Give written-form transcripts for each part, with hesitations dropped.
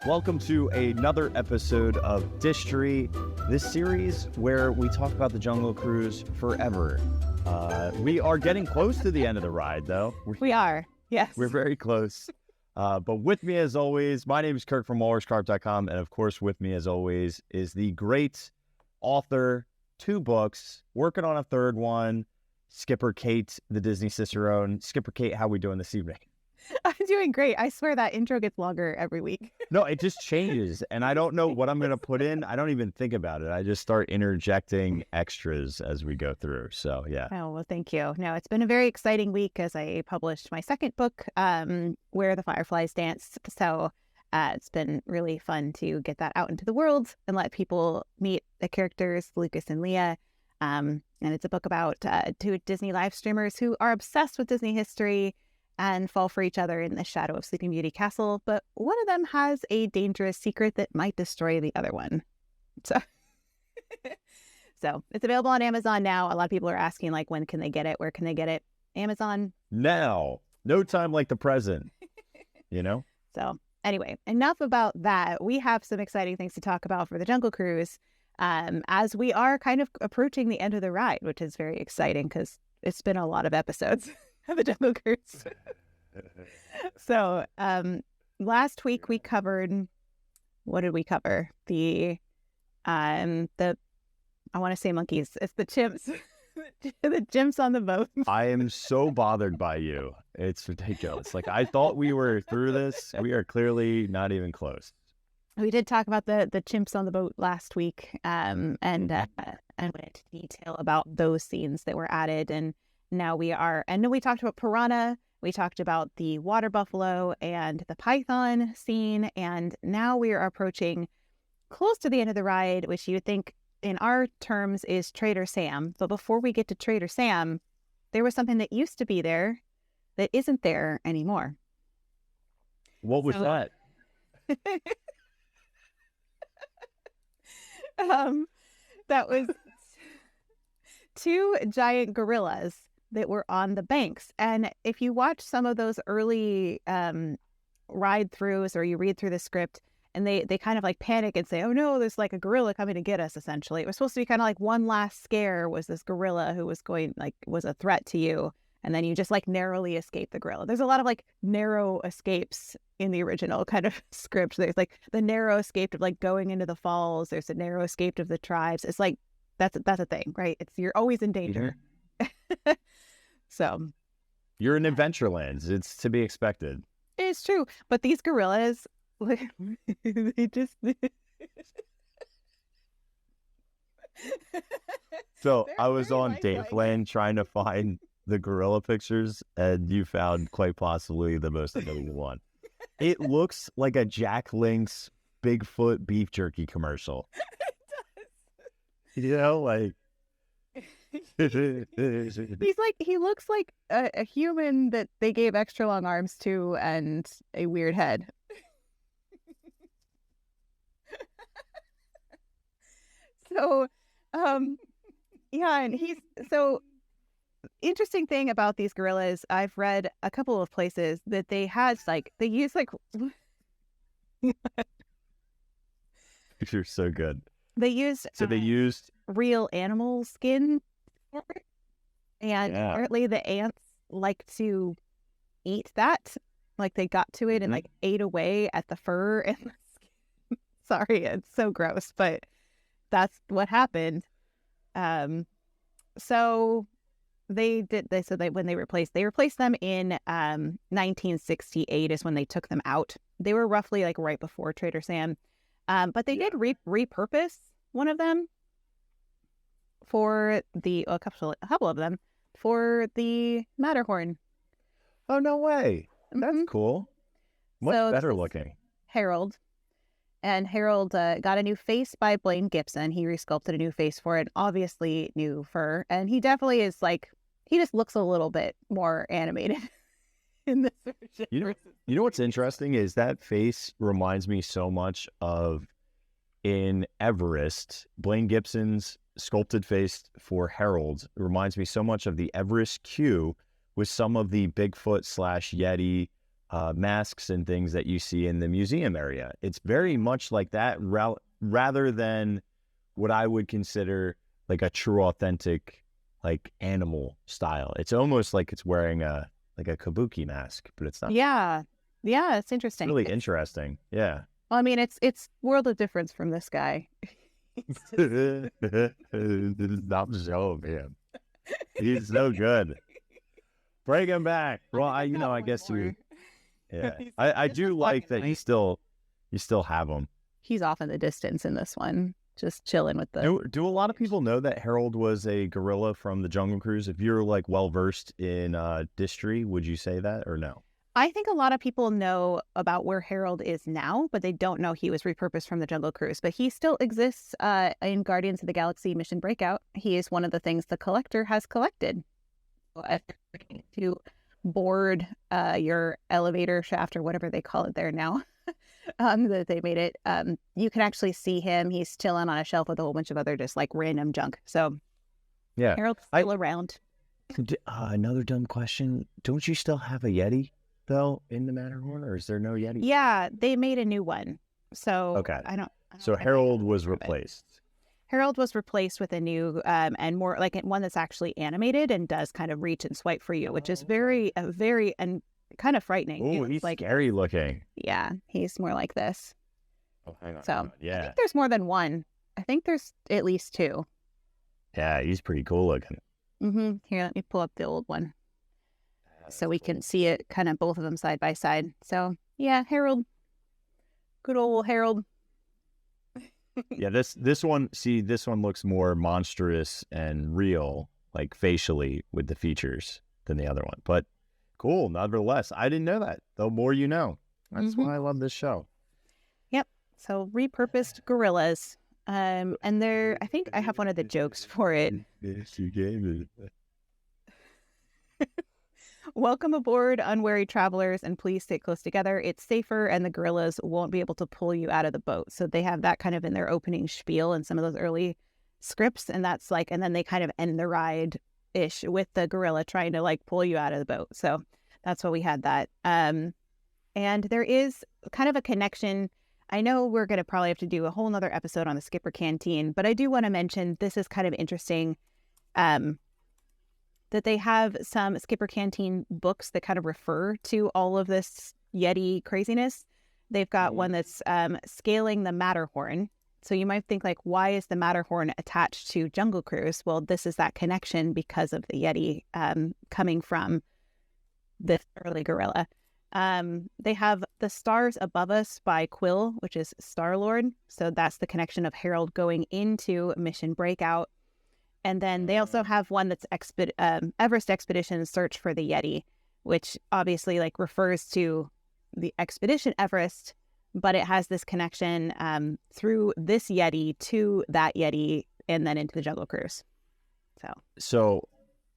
Welcome to another episode of Distory, this series where we talk about the Jungle Cruise forever. We are getting close to the end of the ride, though. We are, yes. We're very close. But with me, as always, my name is Kirk from walruscarp.com, and of course, with me, as always, is the great author, 2 books, working on a 3rd one, Skipper Kate, the Disney Cicerone. Skipper Kate, how we doing this evening? I'm doing great. I swear that intro gets longer every week. No, it just changes, and I don't know what I'm going to put in. I don't even think about it. I just start interjecting extras as we go through. So, yeah. Oh, well, thank you. No, it's been a very exciting week as I published my 2nd book, Where the Fireflies Dance. So it's been really fun to get that out into the world and let people meet the characters, Lucas and Leah. And it's a book about 2 Disney live streamers who are obsessed with Disney history and fall for each other in the shadow of Sleeping Beauty Castle. But one of them has a dangerous secret that might destroy the other one. So, so it's available on Amazon now. A lot of people are asking, like, when can they get it? Where can they get it? Amazon. Now. No time like the present, you know? So anyway, enough about that. We have some exciting things to talk about for the Jungle Cruise as we are kind of approaching the end of the ride, which is very exciting because it's been a lot of episodes of the Jungle Cruise. So last week we covered, what did we cover? I want to say monkeys. It's the chimps. The chimps on the boat. I am so bothered by you. It's ridiculous. Like, I thought we were through this. We are clearly not even close. We did talk about the chimps on the boat last week, and went into detail about those scenes that were added. And now we talked about piranha. We talked about the water buffalo and the python scene. And now we are approaching close to the end of the ride, which you would think in our terms is Trader Sam. But before we get to Trader Sam, there was something that used to be there that isn't there anymore. What was that? That was 2 giant gorillas that were on the banks. And if you watch some of those early ride-throughs, or you read through the script, and they kind of like panic and say, oh no, there's like a gorilla coming to get us, essentially. It was supposed to be kind of like one last scare, was this gorilla who was was a threat to you. And then you just like narrowly escape the gorilla. There's a lot of like narrow escapes in the original kind of script. There's like the narrow escape of like going into the falls. There's a narrow escape of the tribes. It's like, that's a thing, right? You're always in danger. Mm-hmm. So. You're in Adventureland. It's to be expected. It's true. But these gorillas, they just... So I was on Daveland trying to find the gorilla pictures, and you found quite possibly the most annoying one. It looks like a Jack Link's Bigfoot beef jerky commercial. It does. You know, like... he looks like a human that they gave extra long arms to and a weird head. So, yeah, and interesting thing about these gorillas, I've read a couple of places that they use You're so good. They used real animal skin for it. And apparently the ants like to eat that. Like they got to it and like ate away at the fur and the skin. Sorry, it's so gross, but that's what happened. So when they replaced them in 1968 is when they took them out. They were roughly like right before Trader Sam. But they did repurpose one of them for a couple of them for the Matterhorn. Oh, no way. That's cool. Much better looking. Harold. And Harold got a new face by Blaine Gibson. He resculpted a new face for it, obviously new fur. And he definitely is he just looks a little bit more animated in this version. You know what's interesting is that face reminds me so much of, in Everest, Blaine Gibson's sculpted face for Harold reminds me so much of the Everest queue with some of the Bigfoot / Yeti masks and things that you see in the museum area. It's very much like that, rather than what I would consider like a true authentic like animal style. It's almost like it's wearing a kabuki mask, but it's not. Yeah. Yeah, it's interesting. Really interesting. Yeah. Well, I mean, it's world of difference from this guy. I'm so man. He's so good. Bring him back. Well, I guess you. Yeah, I do like that you still have him. He's off in the distance in this one, just chilling with the. Do a lot of people know that Harold was a gorilla from the Jungle Cruise? If you're like well versed in Distory, would you say that or no? I think a lot of people know about where Harold is now, but they don't know he was repurposed from the Jungle Cruise. But he still exists in Guardians of the Galaxy Mission Breakout. He is one of the things the collector has collected. If you're looking to board your elevator shaft or whatever they call it there now, that they made it, you can actually see him. He's chilling on a shelf with a whole bunch of other just like random junk. So yeah, Harold's still around. Another dumb question. Don't you still have a Yeti? Though in the Matterhorn, or is there no Yeti? Yeah, they made a new one. So okay, I don't so Harold was replaced. Harold was replaced with a new and more like one that's actually animated and does kind of reach and swipe for you, which is very and kind of frightening. Oh, he's like scary looking. Yeah, he's more like this. Oh, hang on. So yeah, I think there's more than one. I think there's at least two. Yeah, he's pretty cool looking. Here, let me pull up the old one. So we can see it, kind of both of them side by side. So yeah, Harold, good old Harold. Yeah, this one looks more monstrous and real, like facially with the features than the other one. But cool, nevertheless, I didn't know that. The more you know. That's why I love this show. Yep. So repurposed gorillas. And I think I have one of the jokes for it. Yes, you gave it. Welcome aboard, unwary travelers, and please stay close together. It's safer, and the gorillas won't be able to pull you out of the boat. So they have that kind of in their opening spiel in some of those early scripts, and that's like, and then they kind of end the ride-ish with the gorilla trying to like pull you out of the boat. So that's why we had that. And there is kind of a connection. I know we're going to probably have to do a whole nother episode on the Skipper Canteen, but I do want to mention this is kind of interesting. That they have some Skipper Canteen books that kind of refer to all of this Yeti craziness. They've got one that's scaling the Matterhorn. So you might think like, why is the Matterhorn attached to Jungle Cruise? Well, this is that connection because of the Yeti coming from this early gorilla. They have The Stars Above Us by Quill, which is Star-Lord. So that's the connection of Harold going into Mission Breakout. And then they also have one that's Everest Expedition Search for the Yeti, which obviously like refers to the expedition Everest, but it has this connection through this Yeti to that Yeti and then into the Jungle Cruise. So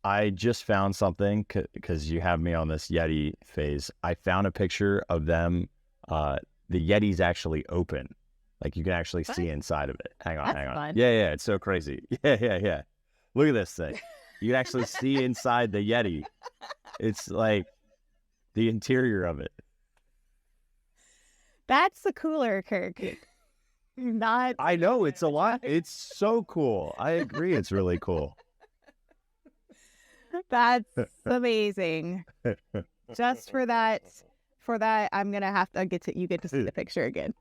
I just found something because you have me on this Yeti phase. I found a picture of them. The Yeti's actually open. Like you can actually see inside of it. Hang on. Fun. Yeah. It's so crazy. Yeah. Look at this thing. You can actually see inside the Yeti. It's like the interior of it. That's the cooler, Kirk. Not. I know, it's a lot. It's so cool. I agree. It's really cool. That's amazing. Just for that, I'm going to have to get to see the picture again.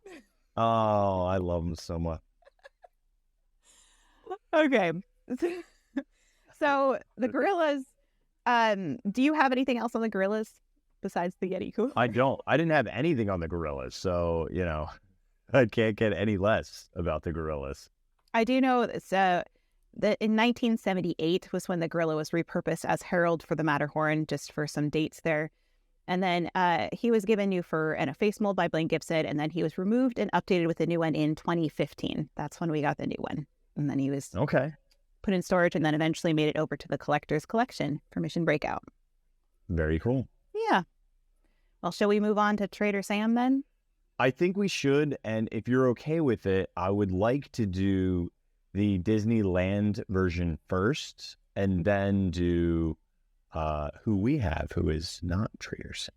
Oh, I love them so much. Okay. So the gorillas, do you have anything else on the gorillas besides the Yeti? Cool. I don't. I didn't have anything on the gorillas. So, I can't get any less about the gorillas. I do know that in 1978 was when the gorilla was repurposed as Harold for the Matterhorn, just for some dates there. And then he was given new fur and a face mold by Blaine Gibson, and then he was removed and updated with a new one in 2015. That's when we got the new one. And then he was put in storage and then eventually made it over to the collector's collection for Mission Breakout. Very cool. Yeah. Well, shall we move on to Trader Sam then? I think we should. And if you're okay with it, I would like to do the Disneyland version first and then do who we have, who is not Trader Sam.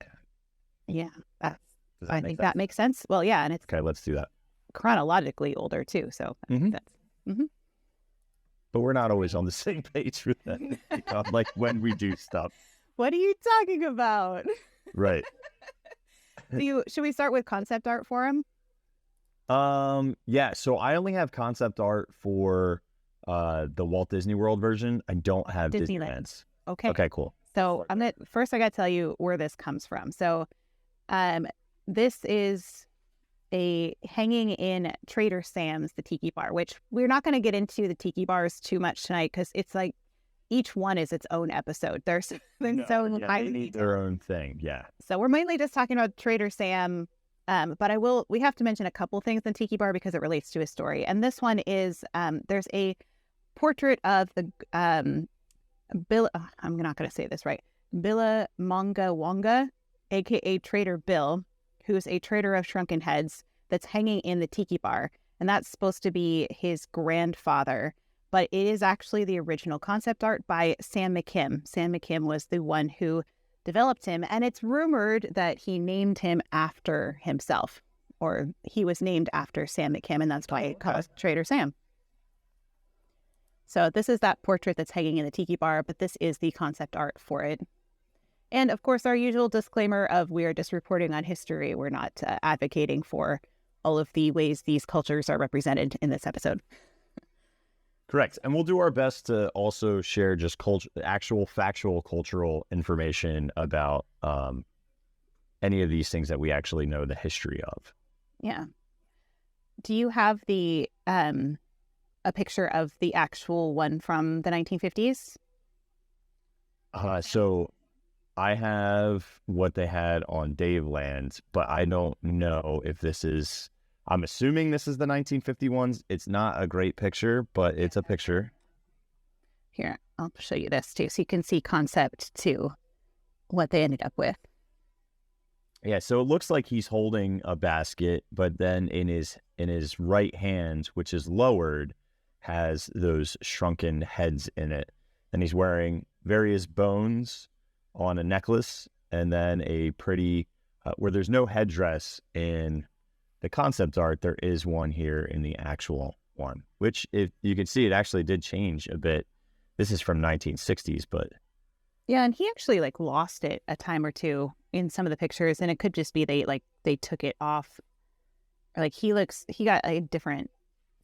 Yeah, that's, Does that I make think sense? that makes sense. Well, yeah, and it's Okay, let's do that. chronologically older too. So Mhm. that's But we're not always on the same page with that. Like when we do stuff. What are you talking about? Right. Should we start with concept art for him? Yeah, so I only have concept art for the Walt Disney World version. I don't have Disneyland. Disneyland's. Okay. Okay, cool. So I gotta tell you where this comes from. So this is a hanging in Trader Sam's, the Tiki Bar, which we're not going to get into the Tiki Bars too much tonight because it's like each one is its own episode. They're so They need their own thing. Yeah. So we're mainly just talking about Trader Sam. But we have to mention a couple things in Tiki Bar because it relates to his story. And this one is there's a portrait of the Bill. I'm not going to say this right. Billa Monga Wonga, aka Trader Bill, who's a trader of shrunken heads that's hanging in the Tiki Bar. And that's supposed to be his grandfather. But it is actually the original concept art by Sam McKim. Sam McKim was the one who developed him. And it's rumored that he named him after himself. Or he was named after Sam McKim. And that's why it calls Trader Sam. So this is that portrait that's hanging in the Tiki Bar. But this is the concept art for it. And of course, our usual disclaimer of we are just reporting on history. We're not advocating for all of the ways these cultures are represented in this episode. Correct. And we'll do our best to also share just actual factual cultural information about any of these things that we actually know the history of. Yeah. Do you have a picture of the actual one from the 1950s? So I have what they had on Daveland, but I don't know if this is, I'm assuming this is the 1951s. It's not a great picture, but it's a picture. Here, I'll show you this too. So you can see concept 2, what they ended up with. Yeah, so it looks like he's holding a basket, but then in his right hand, which is lowered, has those shrunken heads in it. And he's wearing various bones on a necklace, and then a pretty, where there's no headdress in the concept art, there is one here in the actual one, which if you can see, it actually did change a bit. This is from 1960s, but. Yeah, and he actually lost it a time or two in some of the pictures, and it could just be they took it off. Or he got a different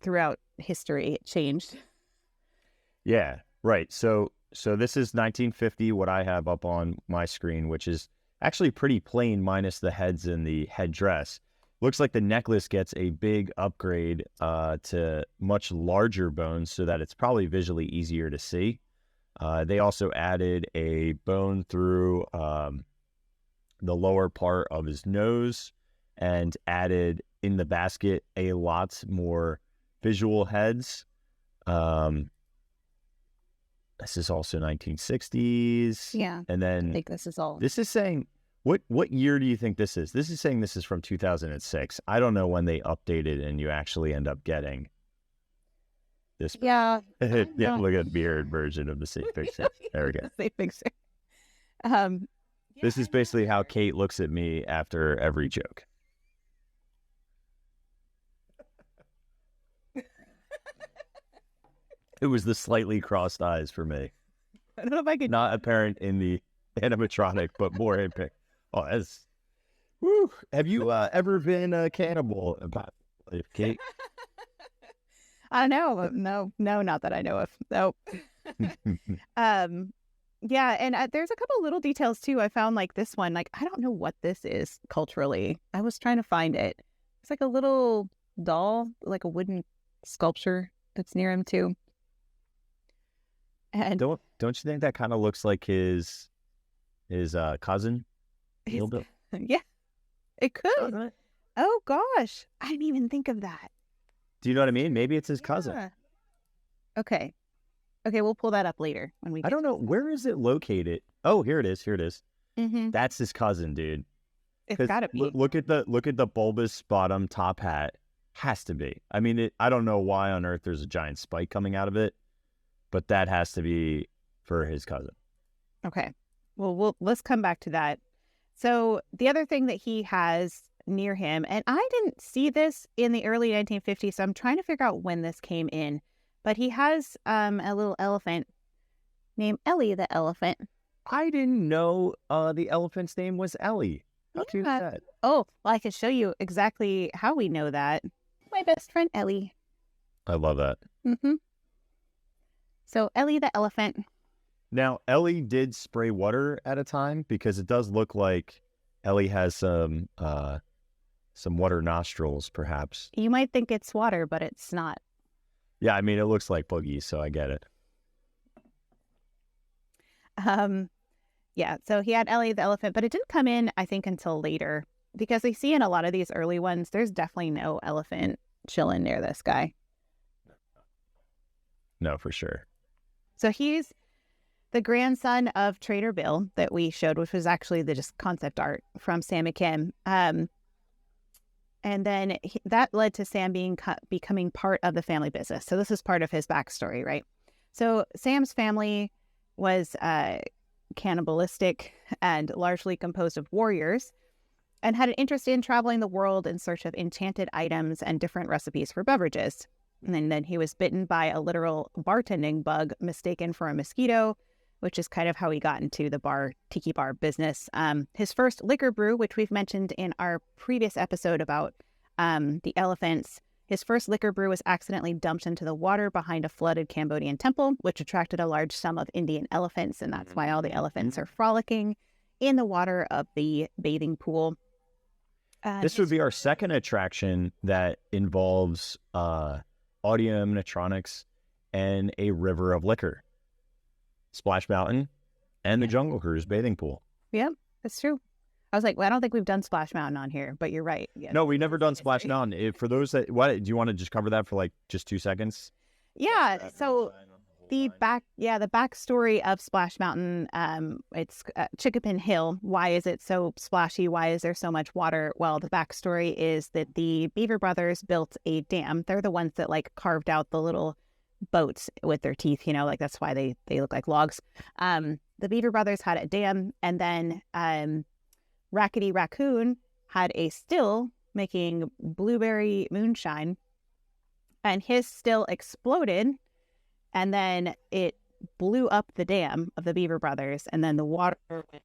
throughout history. It changed. Yeah, right. So this is 1950, what I have up on my screen, which is actually pretty plain minus the heads and the headdress. Looks like the necklace gets a big upgrade to much larger bones so that it's probably visually easier to see. They also added a bone through the lower part of his nose and added in the basket a lot more visual heads. This is also 1960s. Yeah. And then I think this is all. This is saying, what year do you think this is? This is saying this is from 2006. I don't know when they updated and you actually end up getting this. Yeah. Yeah, look at the mirrored version of the same picture. There we go. Same picture. This is basically how Kate looks at me after every joke. It was the slightly crossed eyes for me. I don't know if I could. Not apparent in the animatronic, but more in pic. Oh, that's. Woo. Have you ever been a cannibal about Kate? I don't know. No, not that I know of. Nope. Yeah, and there's a couple little details too. I found this one. I don't know what this is culturally. I was trying to find it. It's like a little doll, like a wooden sculpture that's near him too. And don't you think that kind of looks like his cousin? Yeah, it could. Right. Oh gosh, I didn't even think of that. Do you know what I mean? Maybe it's his cousin. Yeah. Okay, we'll pull that up later when we. I don't know, where is it located. Oh, here it is. Mm-hmm. That's his cousin, dude. It's gotta be. Look at the bulbous bottom top hat. Has to be. I mean, I don't know why on earth there's a giant spike coming out of it, but that has to be for his cousin. Okay. Well, let's come back to that. So the other thing that he has near him, and I didn't see this in the early 1950s, so I'm trying to figure out when this came in, but he has a little elephant named Ellie the elephant. I didn't know the elephant's name was Ellie. How cute is that? Oh, well, I can show you exactly how we know that. My best friend Ellie. I love that. Mm-hmm. So Ellie the elephant. Now, Ellie did spray water at a time because it does look like Ellie has some water nostrils, perhaps. You might think it's water, but it's not. Yeah, I mean, it looks like Boogie, so I get it. Yeah, so he had Ellie the elephant, but it didn't come in, I think, until later. Because we see in a lot of these early ones, there's definitely no elephant chilling near this guy. No, for sure. So he's the grandson of Trader Bill that we showed, which was actually the just concept art from Sam and Kim. And then that led to Sam becoming part of the family business. So this is part of his backstory, right? So Sam's family was cannibalistic and largely composed of warriors, and had an interest in traveling the world in search of enchanted items and different recipes for beverages. And then he was bitten by a literal bartending bug mistaken for a mosquito, which is kind of how he got into the tiki bar business. His first liquor brew, which we've mentioned in our previous episode about the elephants, his first liquor brew was accidentally dumped into the water behind a flooded Cambodian temple, which attracted a large sum of Indian elephants, and that's why all the elephants are frolicking in the water of the bathing pool. This would be our second attraction that involves audio animatronics and a river of liquor. Splash Mountain and the Jungle Cruise bathing pool. Yeah, that's true. I was like, well, I don't think we've done Splash Mountain on here, but you're right. Yeah. No, we've never done Splash Mountain. For those that, do you want to just cover that for like just 2 seconds? Yeah. So the backstory of Splash Mountain, it's Chickapin Hill. Why is it so splashy? Why is there so much water? Well, the backstory is that the Beaver brothers built a dam. They're the ones that like carved out the little boats with their teeth, like that's why they look like logs. The Beaver brothers had a dam, and then Rackety Raccoon had a still making blueberry moonshine, and his still exploded, and then it blew up the dam of the Beaver brothers, and then the water went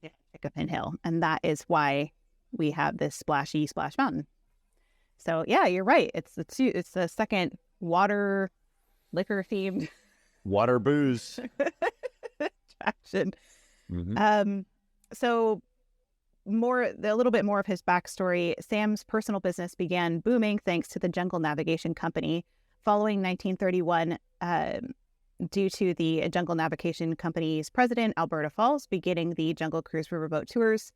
down Chickapin Hill, and that is why we have this splashy Splash Mountain. So yeah, you're right. It's the second water liquor themed water booze attraction. Mm-hmm. So a little bit more of his backstory. Sam's personal business began booming thanks to the Jungle Navigation Company following 1931, due to the Jungle Navigation Company's president, Alberta Falls, beginning the Jungle Cruise riverboat tours,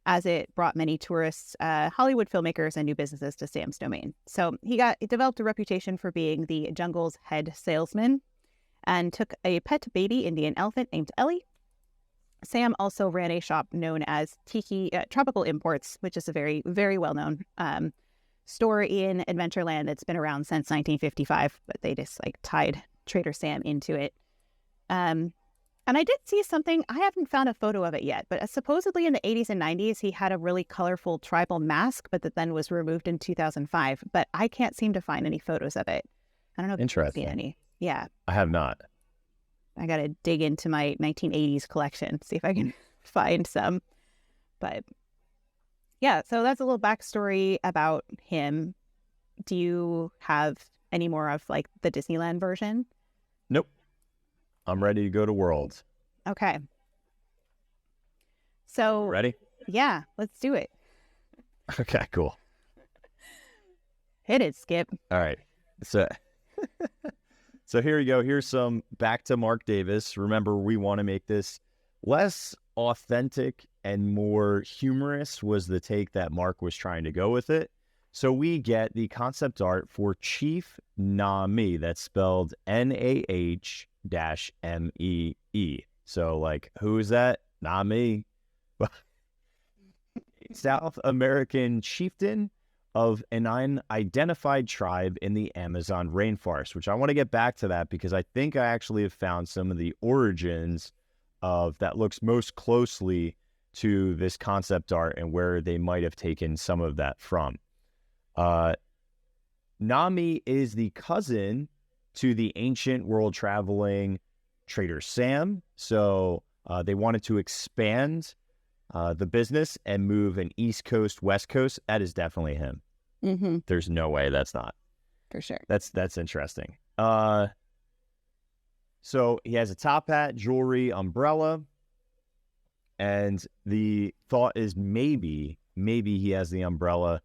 as it brought many tourists, Hollywood filmmakers, and new businesses to Sam's domain. So he developed a reputation for being the jungle's head salesman and took a pet baby Indian elephant named Ellie. Sam also ran a shop known as Tiki Tropical Imports, which is a very, very well-known store in Adventureland that's been around since 1955, but they just like tied Trader Sam into it. And I did see something, I haven't found a photo of it yet, but supposedly in the 80s and 90s, he had a really colorful tribal mask, but that then was removed in 2005. But I can't seem to find any photos of it. I don't know if you've seen any. Yeah. I have not. I got to dig into my 1980s collection, see if I can find some. But yeah, so that's a little backstory about him. Do you have any more of like the Disneyland version? Nope. I'm ready to go to World. Okay. So ready? Yeah, let's do it. Okay, cool. Hit it, Skip. All right. So here we go. Here's some back to Mark Davis. Remember, we want to make this less authentic and more humorous was the take that Mark was trying to go with it. So we get the concept art for Chief Nami. That's spelled Nah-mee. So like, who is that? Not me. South American chieftain of an unidentified tribe in the Amazon rainforest, which I want to get back to that because I think I actually have found some of the origins of that looks most closely to this concept art and where they might have taken some of that from. Nami is the cousin to the ancient world-traveling Trader Sam. So they wanted to expand the business and move an East Coast, West Coast. That is definitely him. Mm-hmm. There's no way that's not. For sure. That's interesting. So he has a top hat, jewelry, umbrella. And the thought is maybe he has the umbrella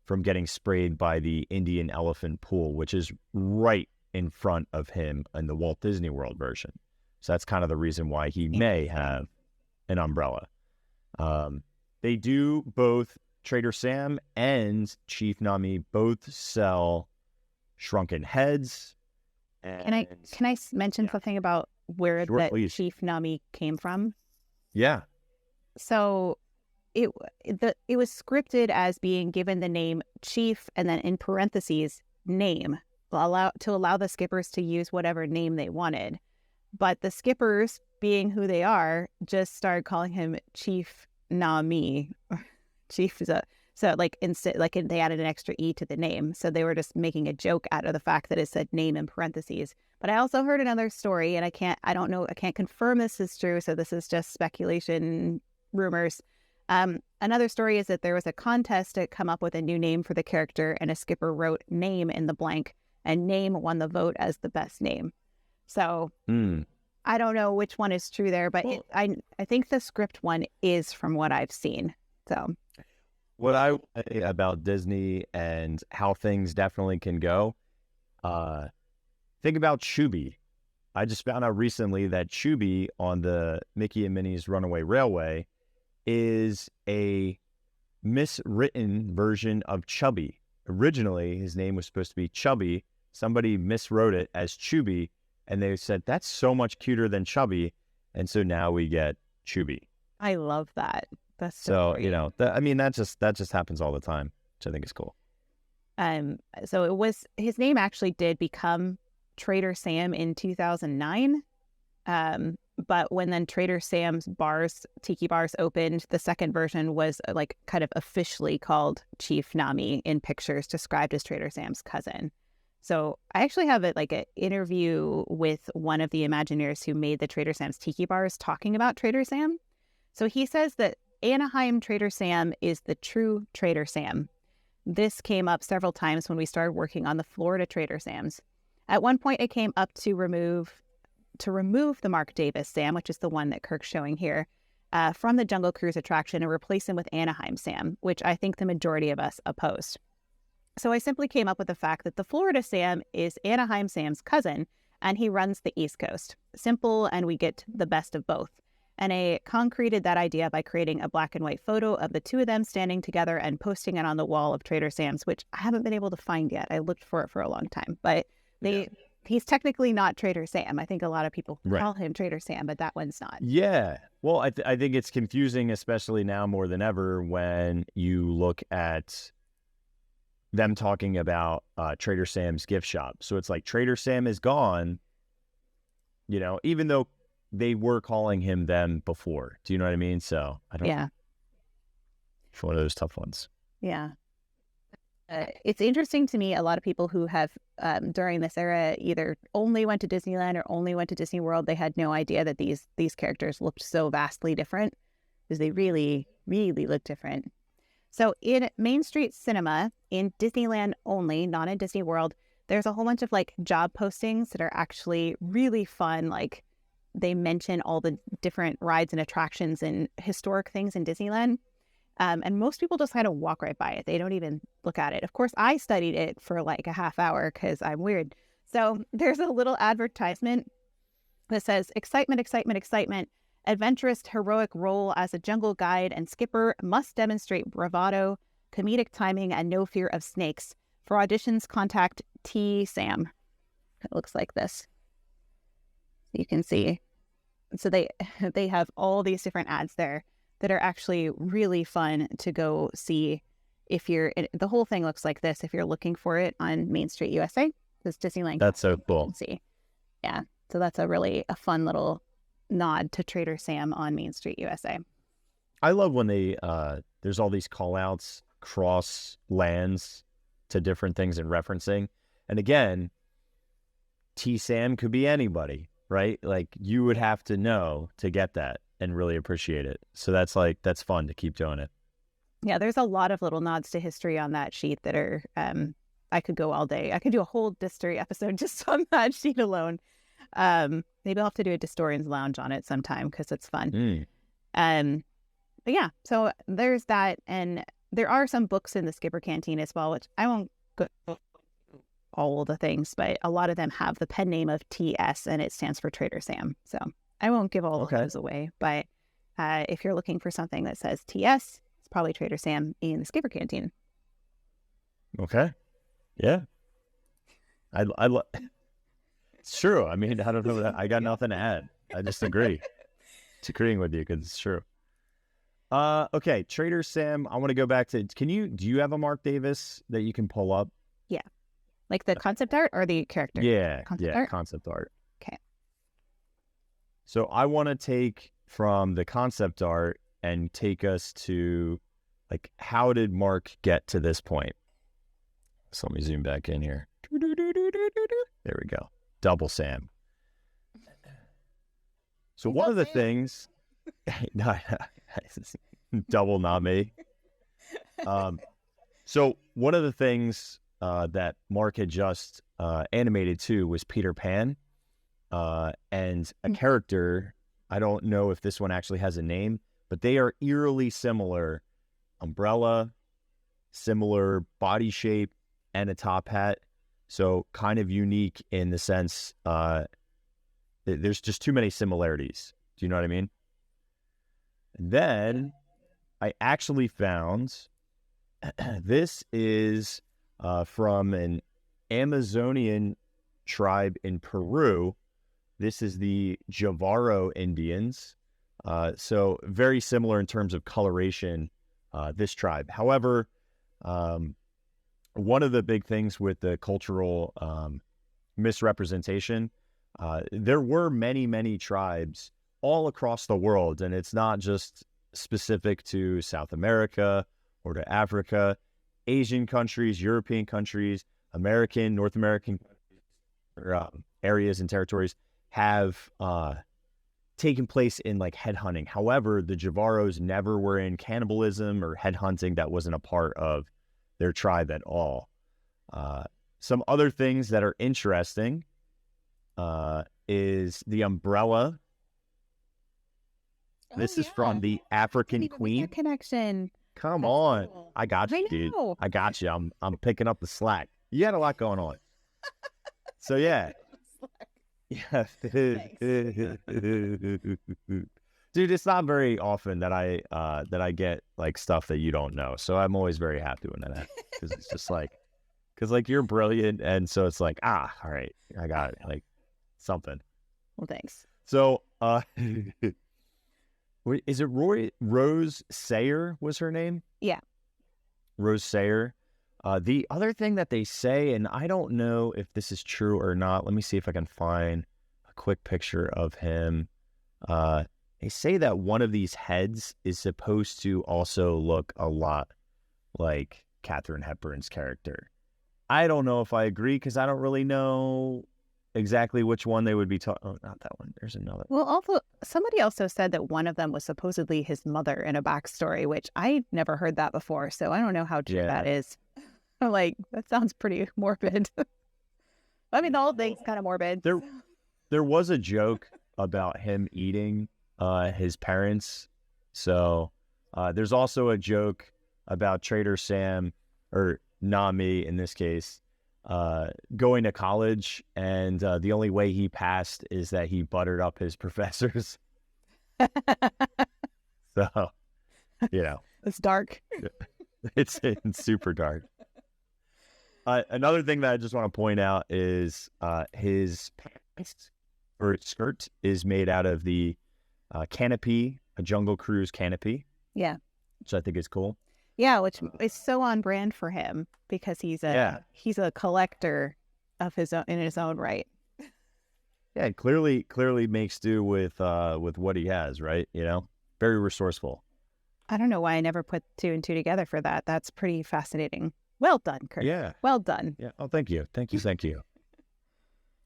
from getting sprayed by the Indian elephant pool, which is right in front of him in the Walt Disney World version. So that's kind of the reason why he may have an umbrella. They do both, Trader Sam and Chief Nami both sell shrunken heads. Can I mention something about where please. Chief Nami came from? Yeah. So it was scripted as being given the name Chief and then in parentheses name to allow the skippers to use whatever name they wanted. But the skippers, being who they are, just started calling him Chief Nami. Chief is so like instead they added an extra E to the name. So they were just making a joke out of the fact that it said name in parentheses. But I also heard another story, and I can't confirm this is true. So this is just speculation, rumors. Another story is that there was a contest to come up with a new name for the character, and a skipper wrote name in the blank, and name won the vote as the best name. So I don't know which one is true there, but I think the script one is from what I've seen. So what I say about Disney and how things definitely can go, think about Chubby. I just found out recently that Chubby on the Mickey and Minnie's Runaway Railway is a miswritten version of Chubby. Originally, his name was supposed to be Chubby. Somebody miswrote it as Chubby, and they said, that's so much cuter than Chubby. And so now we get Chubby. I love that. That's so great. You know, that just happens all the time, which I think is cool. So it was, his name actually did become Trader Sam in 2009. But when then Trader Sam's tiki bars opened, the second version was like kind of officially called Chief Nami in pictures, described as Trader Sam's cousin. So I actually have an interview with one of the Imagineers who made the Trader Sam's tiki bars talking about Trader Sam. So he says that Anaheim Trader Sam is the true Trader Sam. This came up several times when we started working on the Florida Trader Sam's. At one point, it came up to remove the Mark Davis Sam, which is the one that Kirk's showing here, from the Jungle Cruise attraction and replace him with Anaheim Sam, which I think the majority of us opposed. So I simply came up with the fact that the Florida Sam is Anaheim Sam's cousin, and he runs the East Coast. Simple, and we get the best of both. And I concreted that idea by creating a black and white photo of the two of them standing together and posting it on the wall of Trader Sam's, which I haven't been able to find yet. I looked for it for a long time, but he's technically not Trader Sam. I think a lot of people call him Trader Sam, but that one's not. Yeah. Well, I think it's confusing, especially now more than ever, when you look at them talking about Trader Sam's gift shop. So it's like Trader Sam is gone, you know, even though they were calling him them before. Do you know what I mean? So I don't. Yeah. It's one of those tough ones. Yeah. It's interesting to me, a lot of people who have, during this era, either only went to Disneyland or only went to Disney World, they had no idea that these characters looked so vastly different, because they really, really look different. So in Main Street Cinema, in Disneyland only, not in Disney World, there's a whole bunch of job postings that are actually really fun. They mention all the different rides and attractions and historic things in Disneyland. And most people just kind of walk right by it. They don't even look at it. Of course, I studied it for a half hour because I'm weird. So there's a little advertisement that says, excitement, excitement, excitement. Adventurous, heroic role as a jungle guide and skipper must demonstrate bravado, comedic timing, and no fear of snakes. For auditions, contact T. Sam. It looks like this. You can see. So they have all these different ads there that are actually really fun to go see. The whole thing looks like this if you're looking for it on Main Street USA. This Disneyland. That's so cool. See. Yeah. So that's a fun little nod to Trader Sam on Main Street USA. I love when they there's all these call outs cross lands to different things in referencing. And again, T Sam could be anybody, right? Like you would have to know to get that and really appreciate it. So that's fun to keep doing it. Yeah, there's a lot of little nods to history on that sheet that are I could go all day. I could do a whole Distory episode just on that sheet alone. Maybe I'll have to do a Distorian's Lounge on it sometime because it's fun. But yeah, so there's that, and there are some books in the Skipper Canteen as well, which I won't go all the things, but a lot of them have the pen name of TS, and it stands for Trader Sam. So I won't give all of those away, but if you're looking for something that says TS, it's probably Trader Sam in the Skipper Canteen. Okay. Yeah. It's true. I mean, I don't know that. I got nothing to add. I just agree. It's agreeing with you because it's true. Okay, Trader Sam. I want to go back to. Do you have a Mark Davis that you can pull up? Yeah, like the concept art or the character? Yeah, concept art. Okay. So I want to take from the concept art and take us to, like, how did Mark get to this point? So let me zoom back in here. There we go. Double Sam. So one of the things, no, double not me. So one of the things that Mark had just animated to was Peter Pan, and a character. I don't know if this one actually has a name, but they are eerily similar. Umbrella, similar body shape, and a top hat. So kind of unique in the sense there's just too many similarities. Do you know what I mean? And then I actually found this is from an Amazonian tribe in Peru. This is the Javaro Indians. So very similar in terms of coloration, this tribe. However, one of the big things with the cultural misrepresentation, there were many, many tribes all across the world, and it's not just specific to South America or to Africa. Asian countries, European countries, American, North American areas and territories have taken place in like headhunting. However, the Javaros never were in cannibalism or headhunting. That wasn't a part of their tribe at all. Some other things that are interesting is the umbrella. This is from the African Queen. Connection. Come That's on. cool. I got you, dude. I got you. I'm picking up the slack. You had a lot going on. So yeah. Yeah. Dude, it's not very often that I get like stuff that you don't know. So I'm always very happy when that happens, because it's just like, because like you're brilliant, and so it's like, all right, I got it, like something. Well, thanks. So is it Rose Sayer was her name? Yeah. Rose Sayer. The other thing that they say, and I don't know if this is true or not. Let me see if I can find a quick picture of him. They say that one of these heads is supposed to also look a lot like Katharine Hepburn's character. I don't know if I agree, because I don't really know exactly which one they would be talking. Oh, not that one. There's another. Well, also somebody also said that one of them was supposedly his mother in a backstory, which I never heard that before. So I don't know how true that is. I'm like, that sounds pretty morbid. I mean, the whole thing's kind of morbid. There was a joke about him eating his parents. So there's also a joke about Trader Sam, or Nami in this case, going to college, and the only way he passed is that he buttered up his professors. So, you know. It's dark. It's super dark. Another thing that I just want to point out is his pants or skirt is made out of the canopy, a Jungle Cruise canopy. Yeah. Which I think is cool. Yeah, which is so on brand for him, because he's a collector of his own, in his own right. Yeah, clearly makes do with what he has, right? You know, very resourceful. I don't know why I never put two and two together for that. That's pretty fascinating. Well done, Kurt. Yeah. Well done. Yeah. Oh, thank you. Thank you. Thank you.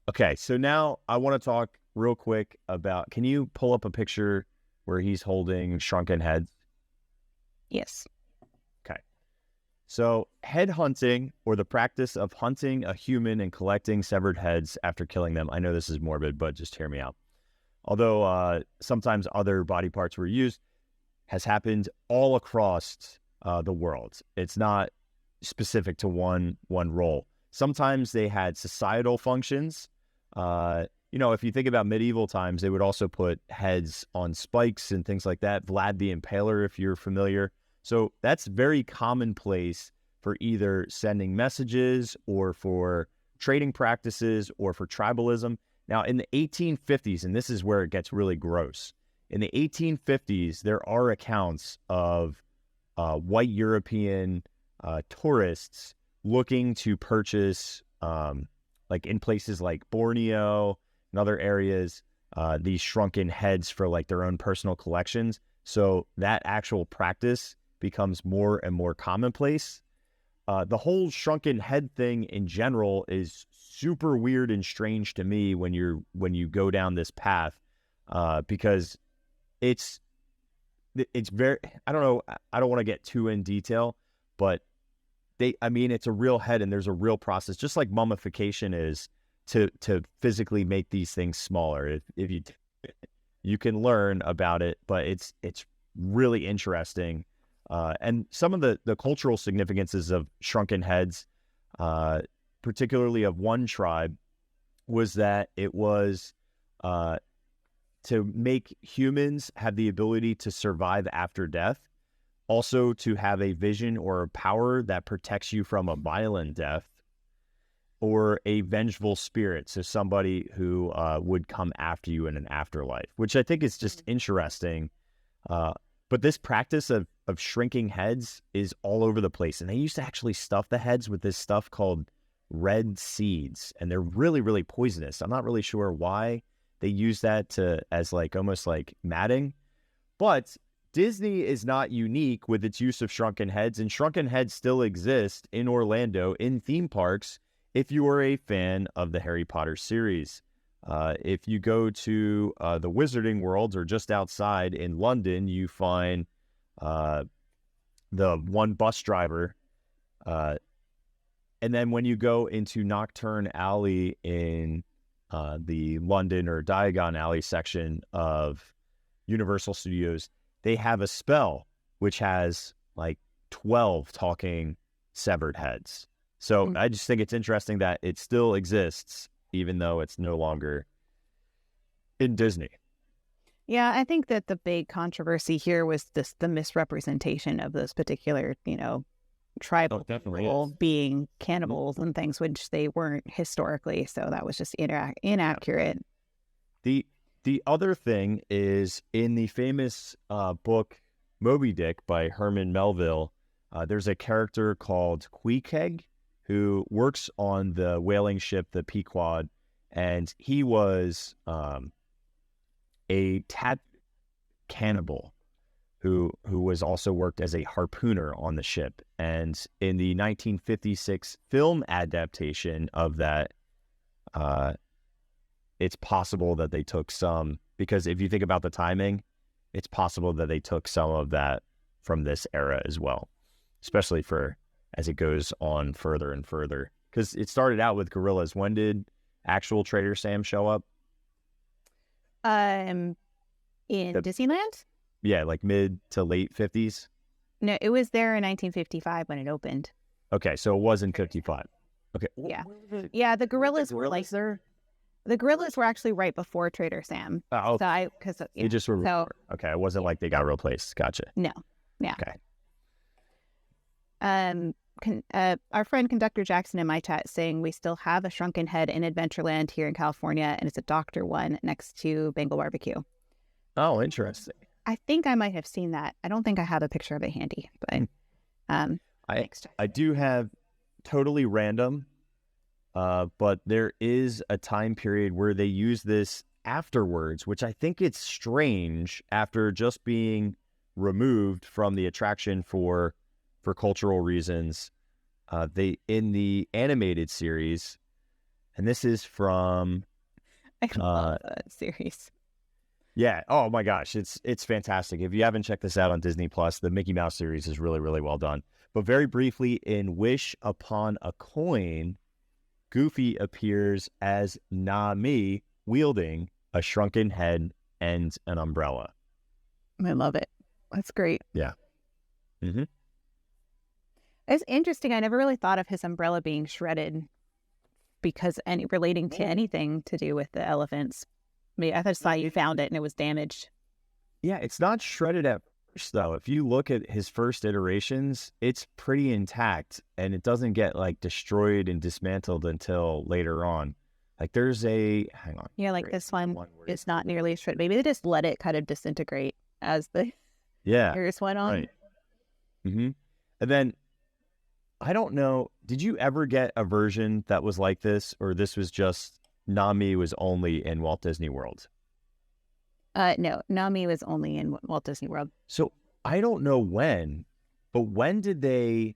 Okay. So now I want to talk real quick about, can you pull up a picture where he's holding shrunken heads? Yes. Okay. So head hunting, or the practice of hunting a human and collecting severed heads after killing them. I know this is morbid, but just hear me out. Although sometimes other body parts were used, has happened all across the world. It's not specific to one role. Sometimes they had societal functions. If you think about medieval times, they would also put heads on spikes and things like that. Vlad the Impaler, if you're familiar. So that's very commonplace for either sending messages or for trading practices or for tribalism. Now, in the 1850s, and this is where it gets really gross, in the 1850s, there are accounts of white European tourists looking to purchase, like in places like Borneo and other areas, these shrunken heads for like their own personal collections. So that actual practice becomes more and more commonplace. The whole shrunken head thing in general is super weird and strange to me when you go down this path, because it's very, I don't know, I don't want to get too in detail, but it's a real head, and there's a real process, just like mummification is to physically make these things smaller. If you can learn about it, but it's really interesting. And some of the cultural significances of shrunken heads, particularly of one tribe, was that it was to make humans have the ability to survive after death, also to have a vision or a power that protects you from a violent death, or a vengeful spirit, so somebody who would come after you in an afterlife, which I think is just interesting. But this practice of shrinking heads is all over the place. And they used to actually stuff the heads with this stuff called red seeds. And they're really, really poisonous. I'm not really sure why they use that as like almost like matting. But Disney is not unique with its use of shrunken heads. And shrunken heads still exist in Orlando in theme parks if you are a fan of the Harry Potter series. If you go to the Wizarding World, or just outside in London, you find the one bus driver. And then when you go into Nocturne Alley in the London or Diagon Alley section of Universal Studios, they have a spell which has like 12 talking severed heads. So I just think it's interesting that it still exists, even though it's no longer in Disney. Yeah, I think that the big controversy here was the misrepresentation of those particular, tribal people being cannibals and things, which they weren't historically. So that was just inaccurate. The other thing is, in the famous book Moby Dick by Herman Melville, there's a character called Queequeg who works on the whaling ship, the Pequod, and he was a cannibal who was also worked as a harpooner on the ship. And in the 1956 film adaptation of that, it's possible that they took some, because if you think about the timing, it's possible that they took some of that from this era as well, especially for as it goes on further and further. Because it started out with gorillas. When did actual Trader Sam show up? In Disneyland? Yeah, like mid to late 50s? No, it was there in 1955 when it opened. Okay, so it was in 55. Okay. Yeah. Yeah, the gorillas were like there. The gorillas were actually right before Trader Sam. Oh, okay. They just were. So, okay, it wasn't like they got replaced. Gotcha. No. Yeah. Okay. Our friend Conductor Jackson in my chat saying we still have a shrunken head in Adventureland here in California, and it's a doctor one next to Bengal Barbecue. Oh, interesting. I think I might have seen that. I don't think I have a picture of it handy, but I do have totally random, but there is a time period where they use this afterwards, which I think it's strange after just being removed from the attraction for cultural reasons. They in the animated series, and this is from I love that series. yeah. Oh my gosh, it's fantastic. If you haven't checked this out on Disney Plus, the Mickey Mouse series is really, really well done. But very briefly, in Wish Upon a Coin, Goofy appears as Nami wielding a shrunken head and an umbrella. I love it. That's great. Yeah. Mm-hmm. It's interesting. I never really thought of his umbrella being shredded because relating to anything to do with the elephants. I mean, I just thought you found it and it was damaged. Yeah, it's not shredded at first, though. If you look at his first iterations, it's pretty intact, and it doesn't get like destroyed and dismantled until later on. Like hang on. Yeah, like this one is not nearly as shredded. Maybe they just let it kind of disintegrate as the years went on. Right. Mm-hmm. And then, I don't know, did you ever get a version that was like this, or this was just Nami was only in Walt Disney World? No, Nami was only in Walt Disney World. So I don't know when, but when did they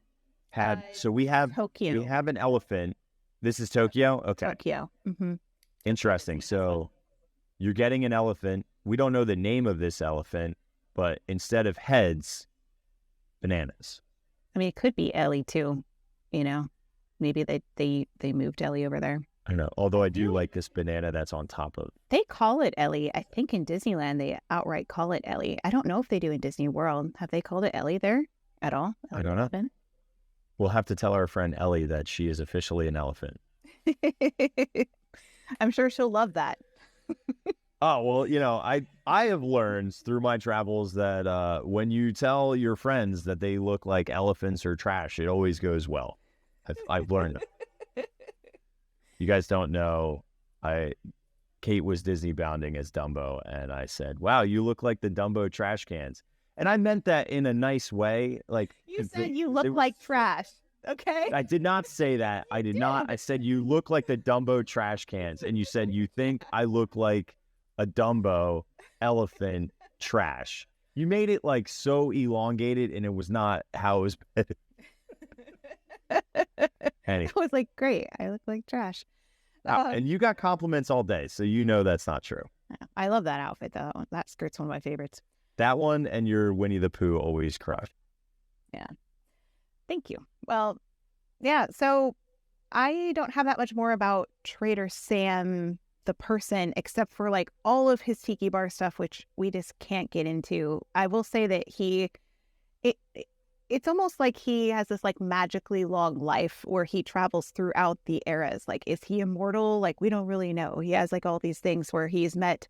have? So we have Tokyo. We have an elephant. This is Tokyo. Okay. Tokyo. Mm-hmm. Interesting. So you're getting an elephant. We don't know the name of this elephant, but instead of heads, bananas. I mean, it could be Ellie too. You know, maybe they moved Ellie over there. I know. Although I do like this banana that's on top of. They call it Ellie. I think in Disneyland they outright call it Ellie. I don't know if they do in Disney World. Have they called it Ellie there at all? I don't know. We'll have to tell our friend Ellie that she is officially an elephant. I'm sure she'll love that. Oh, well, you know, I have learned through my travels that when you tell your friends that they look like elephants or trash, it always goes well. I've learned that. You guys don't know, Kate was Disney bounding as Dumbo, and I said, wow, you look like the Dumbo trash cans. And I meant that in a nice way. Like you said you look like trash. Okay. I did not say that. I did not. I said you look like the Dumbo trash cans. And you said you think I look like a Dumbo elephant trash. You made it like so elongated, and it was not how it was. Anyway. I was like, great. I look like trash. And you got compliments all day, so you know that's not true. I love that outfit, though. That skirt's one of my favorites. That one and your Winnie the Pooh always crush. Yeah. Thank you. Well, yeah, so I don't have that much more about Trader Sam, the person, except for like all of his tiki bar stuff, which we just can't get into. I will say that it's almost like he has this like magically long life where he travels throughout the eras. Like, is he immortal? Like, we don't really know. He has like all these things where he's met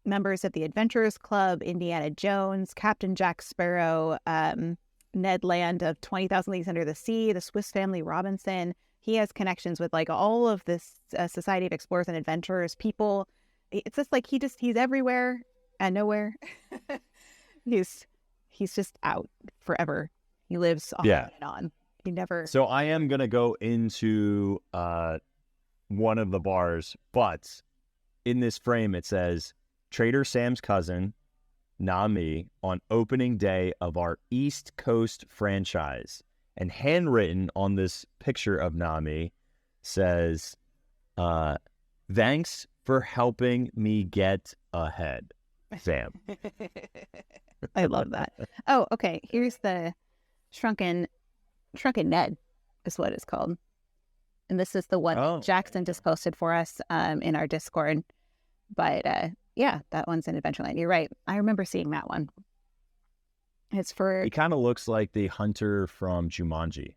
members of the Adventurers Club, Indiana Jones, Captain Jack Sparrow, Ned Land of 20,000 Leagues Under the Sea, the Swiss Family Robinson. He has connections with like all of this Society of Explorers and Adventurers people. It's just like he's everywhere and nowhere. He's just out forever. He lives on and on. He never. So I am going to go into one of the bars, but in this frame it says Trader Sam's cousin, Nami, on opening day of our East Coast franchise. And handwritten on this picture of Nami says, thanks for helping me get ahead, Sam. I love that. Oh, okay. Here's the Shrunken Ned is what it's called. And this is the one Jackson just posted for us in our Discord. But yeah, that one's in Adventureland. You're right. I remember seeing that one. It's for... He kind of looks like the hunter from Jumanji.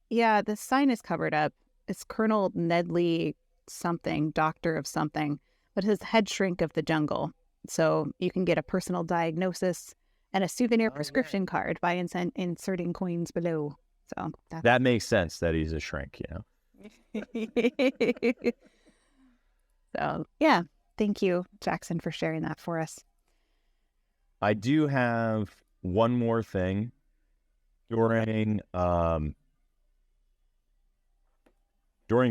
Yeah, the sign is covered up. It's Colonel Nedley something, doctor of something, but his head shrink of the jungle. So you can get a personal diagnosis and a souvenir prescription card by inserting coins below. So that makes sense that he's a shrink, you know? So, yeah. Thank you, Jackson, for sharing that for us. I do have one more thing. During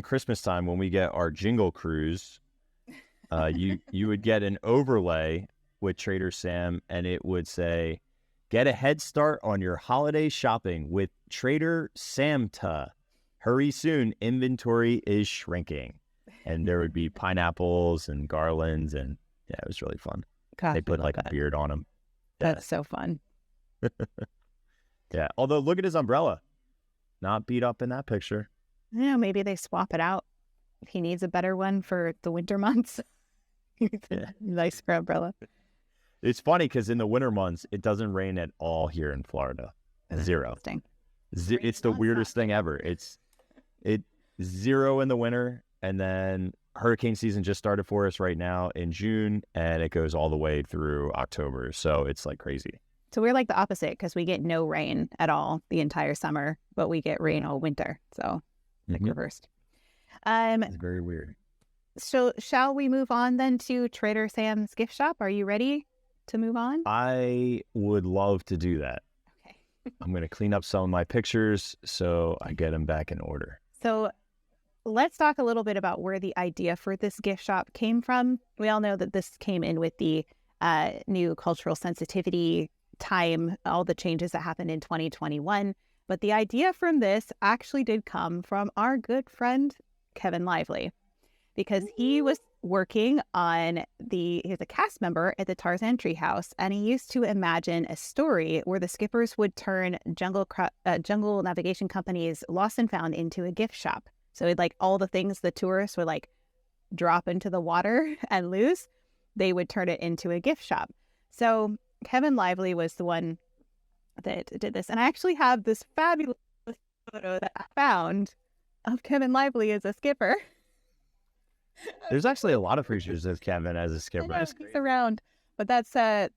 Christmas time, when we get our Jingle Cruise, you would get an overlay with Trader Sam, and it would say, "Get a head start on your holiday shopping with Trader Samta. Hurry soon, inventory is shrinking." And there would be pineapples and garlands, and yeah, it was really fun. Gosh, They put like a beard on them. Yeah. That's so fun. Yeah. Although look at his umbrella, not beat up in that picture. Yeah, maybe they swap it out. If he needs a better one for the winter months. Nicer umbrella. It's funny because in the winter months, it doesn't rain at all here in Florida. Zero. Interesting. It's the weirdest thing ever. It's zero in the winter, and then hurricane season just started for us right now in June, and it goes all the way through October. So it's like crazy. So we're like the opposite because we get no rain at all the entire summer, but we get rain all winter. So like reversed. It's very weird. So shall we move on then to Trader Sam's gift shop? Are you ready to move on? I would love to do that. Okay. I'm going to clean up some of my pictures so I get them back in order. So let's talk a little bit about where the idea for this gift shop came from. We all know that this came in with the new cultural sensitivity time, all the changes that happened in 2021. But the idea from this actually did come from our good friend, Kevin Lively, because he was working on he was a cast member at the Tarzan Treehouse, and he used to imagine a story where the skippers would turn jungle navigation companies lost and found into a gift shop. So it'd like all the things the tourists would like drop into the water and lose, they would turn it into a gift shop. So Kevin Lively was the one that did this. And I actually have this fabulous photo that I found of Kevin Lively as a skipper. There's actually a lot of pictures of Kevin as a skipper. I know, he's around. But that's our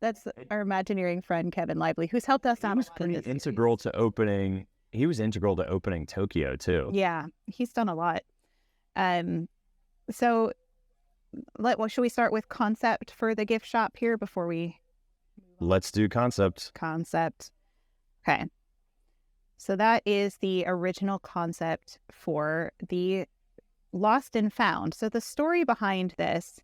Imagineering friend, Kevin Lively, who's helped us out. He was integral to opening Tokyo too. Yeah, he's done a lot. So should we start with concept for the gift shop here before we... Let's do concept. Okay. So that is the original concept for the Lost and Found. So the story behind this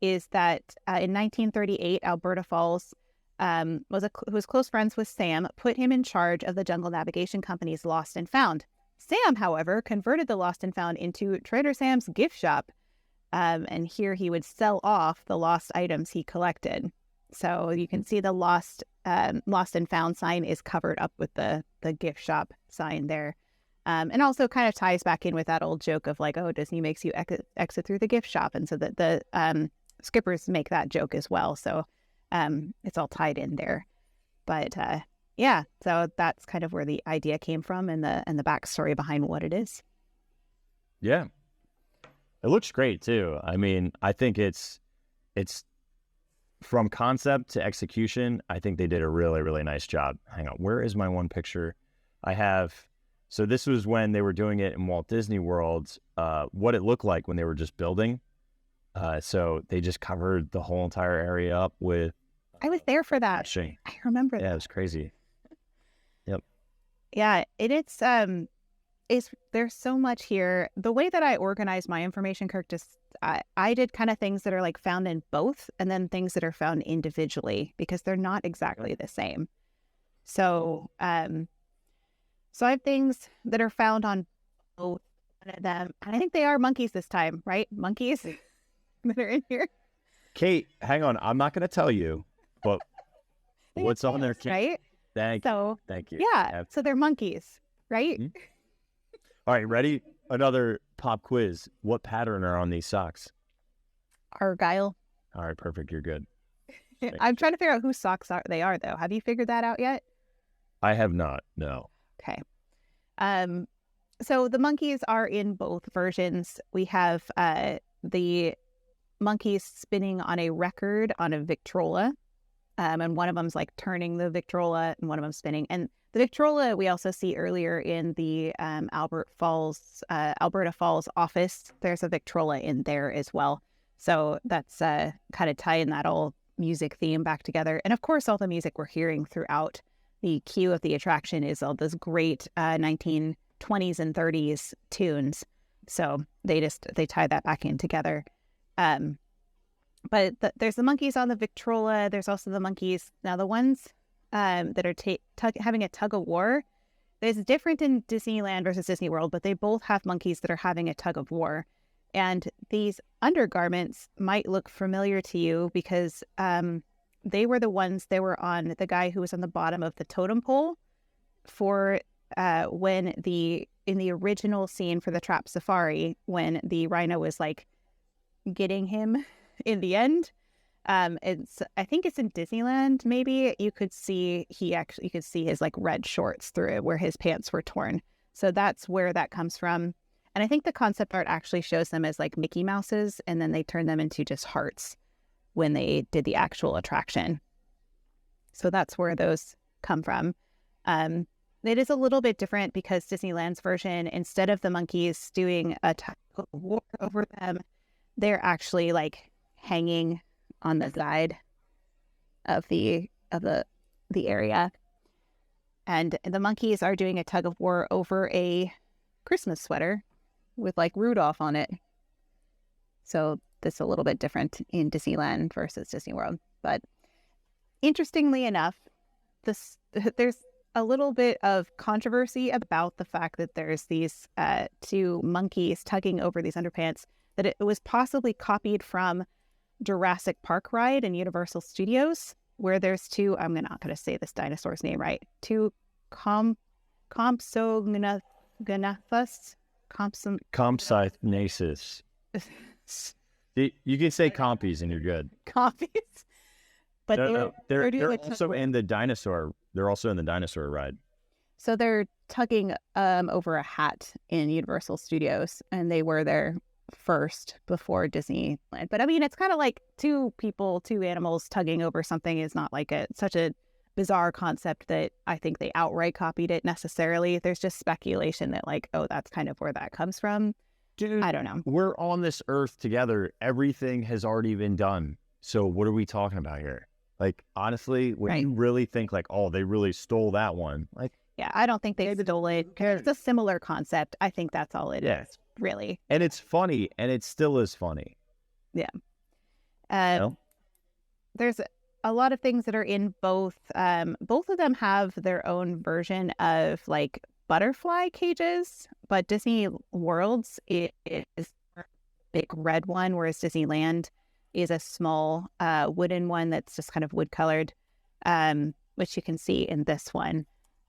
is that in 1938, Alberta Falls who was close friends with Sam, put him in charge of the Jungle Navigation Company's Lost and Found. Sam, however, converted the Lost and Found into Trader Sam's gift shop. And here he would sell off the lost items he collected. So you can see the Lost and Found sign is covered up with the gift shop sign there. And also kind of ties back in with that old joke of like, oh, Disney makes you exit through the gift shop. And so that the skippers make that joke as well. So it's all tied in there. But yeah, so that's kind of where the idea came from and the backstory behind what it is. Yeah. It looks great too. I mean, I think it's from concept to execution. I think they did a really, really nice job. Hang on, where is my one picture? So this was when they were doing it in Walt Disney World, what it looked like when they were just building. So they just covered the whole entire area up with... I was there for that. Hatching. I remember that. Yeah, it was crazy. Yep. Yeah, there's so much here. The way that I organize my information, Kirk, I did kind of things that are like found in both and then things that are found individually because they're not exactly the same. So, so I have things that are found on both of them. And I think they are monkeys this time, right? Monkeys that are in here. Kate, hang on. I'm not going to tell you, but what's on there? Right? Thank you. Yeah. So they're monkeys, right? Mm-hmm. All right. Ready? Another pop quiz. What pattern are on these socks? Argyle. All right. Perfect. You're good. I'm trying to figure out whose socks they are, though. Have you figured that out yet? I have not. No. Okay. So the monkeys are in both versions. We have the monkeys spinning on a record on a Victrola. And one of them's like turning the Victrola and one of them's spinning. And the Victrola we also see earlier in the Alberta Falls office. There's a Victrola in there as well. So that's kind of tying that all music theme back together. And of course, all the music we're hearing throughout the queue of the attraction is all those great 1920s and 30s tunes. So they tie that back in together. But there's the monkeys on the Victrola. There's also the monkeys. Now, the ones that are having a tug of war, it's different in Disneyland versus Disney World, but they both have monkeys that are having a tug of war. And these undergarments might look familiar to you because they were the ones that were on the guy who was on the bottom of the totem pole for when in the original scene for the Trap Safari, when the rhino was like getting him in the end. I think it's in Disneyland. Maybe you could see his like red shorts through it where his pants were torn. So that's where that comes from. And I think the concept art actually shows them as like Mickey Mouses, and then they turn them into just hearts when they did the actual attraction. So that's where those come from. It is a little bit different because Disneyland's version, instead of the monkeys doing a tug of war over them, they're actually like hanging on the side of the area, and the monkeys are doing a tug of war over a Christmas sweater with like Rudolph on it. So that's a little bit different in Disneyland versus Disney World. But interestingly enough, there's a little bit of controversy about the fact that there's these two monkeys tugging over these underpants, that it was possibly copied from Jurassic Park ride in Universal Studios, where there's two, I'm not going to say this dinosaur's name right, two Compsognathus. Compsognathus. You can say compies and you're good. Compies. But they're also in the dinosaur. They're also in the dinosaur ride. So they're tugging over a hat in Universal Studios, and they were there first before Disneyland. But I mean, it's kind of like two animals tugging over something is not like such a bizarre concept that I think they outright copied it necessarily. There's just speculation that like, oh, that's kind of where that comes from. Dude, I don't know. We're on this earth together. Everything has already been done. So what are we talking about here? Like, honestly, when you really think like, oh, they really stole that one. Like, yeah, I don't think they stole it. It's a similar concept. I think that's all it is, really. And it's funny, and it still is funny. Yeah. There's a lot of things that are in both. Both of them have their own version of like butterfly cages, but Disney World's is a big red one, whereas Disneyland is a small wooden one that's just kind of wood colored, which you can see in this one.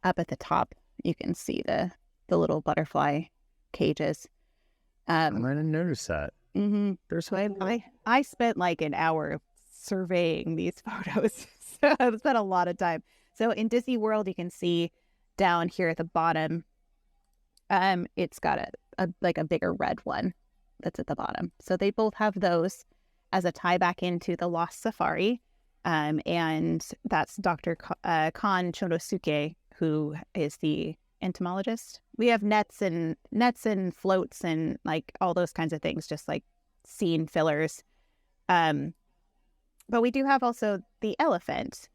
Up at the top, you can see the little butterfly cages. I didn't notice that. Mm-hmm. There's I spent like an hour surveying these photos. So I spent a lot of time. So in Disney World, you can see down here at the bottom, it's got a bigger red one that's at the bottom. So they both have those as a tie back into the Lost Safari. And that's Dr. Kan Chonosuke, who is the entomologist. We have nets and floats and like all those kinds of things, just like scene fillers. But we do have also the elephant,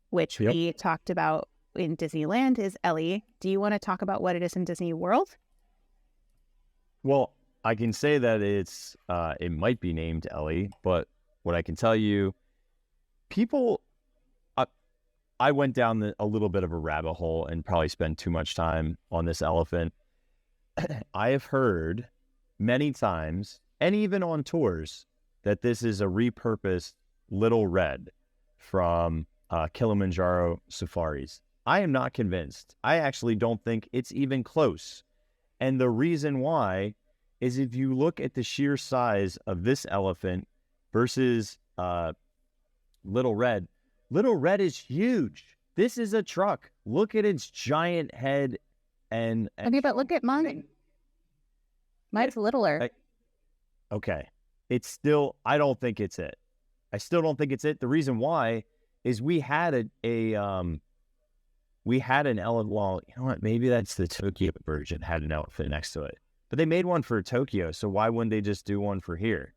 which we talked about in Disneyland is Ellie. Do you want to talk about what it is in Disney World? Well, I can say that it might be named Ellie, but what I can tell you, people, I went down a little bit of a rabbit hole and probably spent too much time on this elephant. I have heard many times, and even on tours, that this is a repurposed Little Red from Kilimanjaro safaris. I am not convinced. I actually don't think it's even close. And the reason why is if you look at the sheer size of this elephant versus Little Red is huge. This is a truck. Look at its giant head and okay, but look at mine. Mine's littler. Okay. It's still, I don't think it's it. I still don't think it's it. The reason why is we had an elephant. Well, you know what? Maybe that's the Tokyo version, had an elephant next to it. But they made one for Tokyo, so why wouldn't they just do one for here?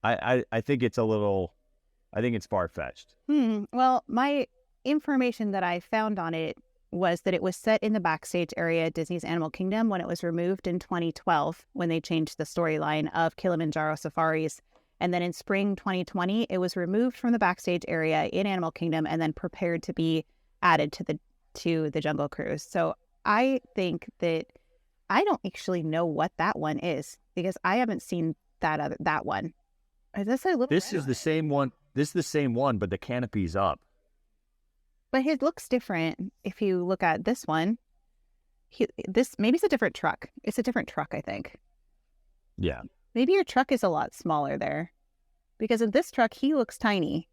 I think it's I think it's far-fetched. Well, my information that I found on it was that it was set in the backstage area at Disney's Animal Kingdom when it was removed in 2012 when they changed the storyline of Kilimanjaro safaris. And then in spring 2020, it was removed from the backstage area in Animal Kingdom and then prepared to be added to the Jungle Cruise. So I think that I don't actually know what that one is because I haven't seen that one. Is this a little? This is the same one. This is the same one, but the canopy's up. But it looks different if you look at this one. Maybe it's a different truck. It's a different truck, I think. Yeah. Maybe your truck is a lot smaller there. Because in this truck, he looks tiny.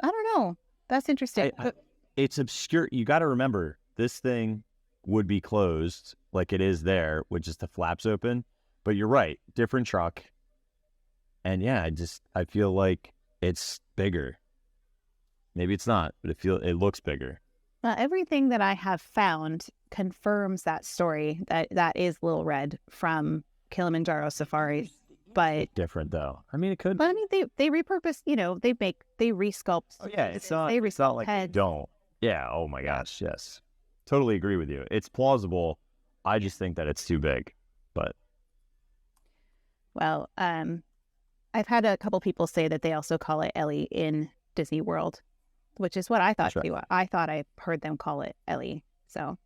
I don't know. That's interesting. It's obscure. You got to remember, this thing would be closed like it is there with just the flaps open. But you're right. Different truck. And yeah, I feel like it's bigger. Maybe it's not, but it looks bigger. Everything that I have found confirms that story that is Little Red from Kilimanjaro Safaris. But different though. I mean, it could. But I mean, they repurpose. They resculpt. Oh yeah, it's not like they don't. Yeah. Oh my gosh. Yes. Totally agree with you. It's plausible. I just think that it's too big. But well, I've had a couple people say that they also call it Ellie in Disney World, which is what I thought too. I thought I heard them call it Ellie. So,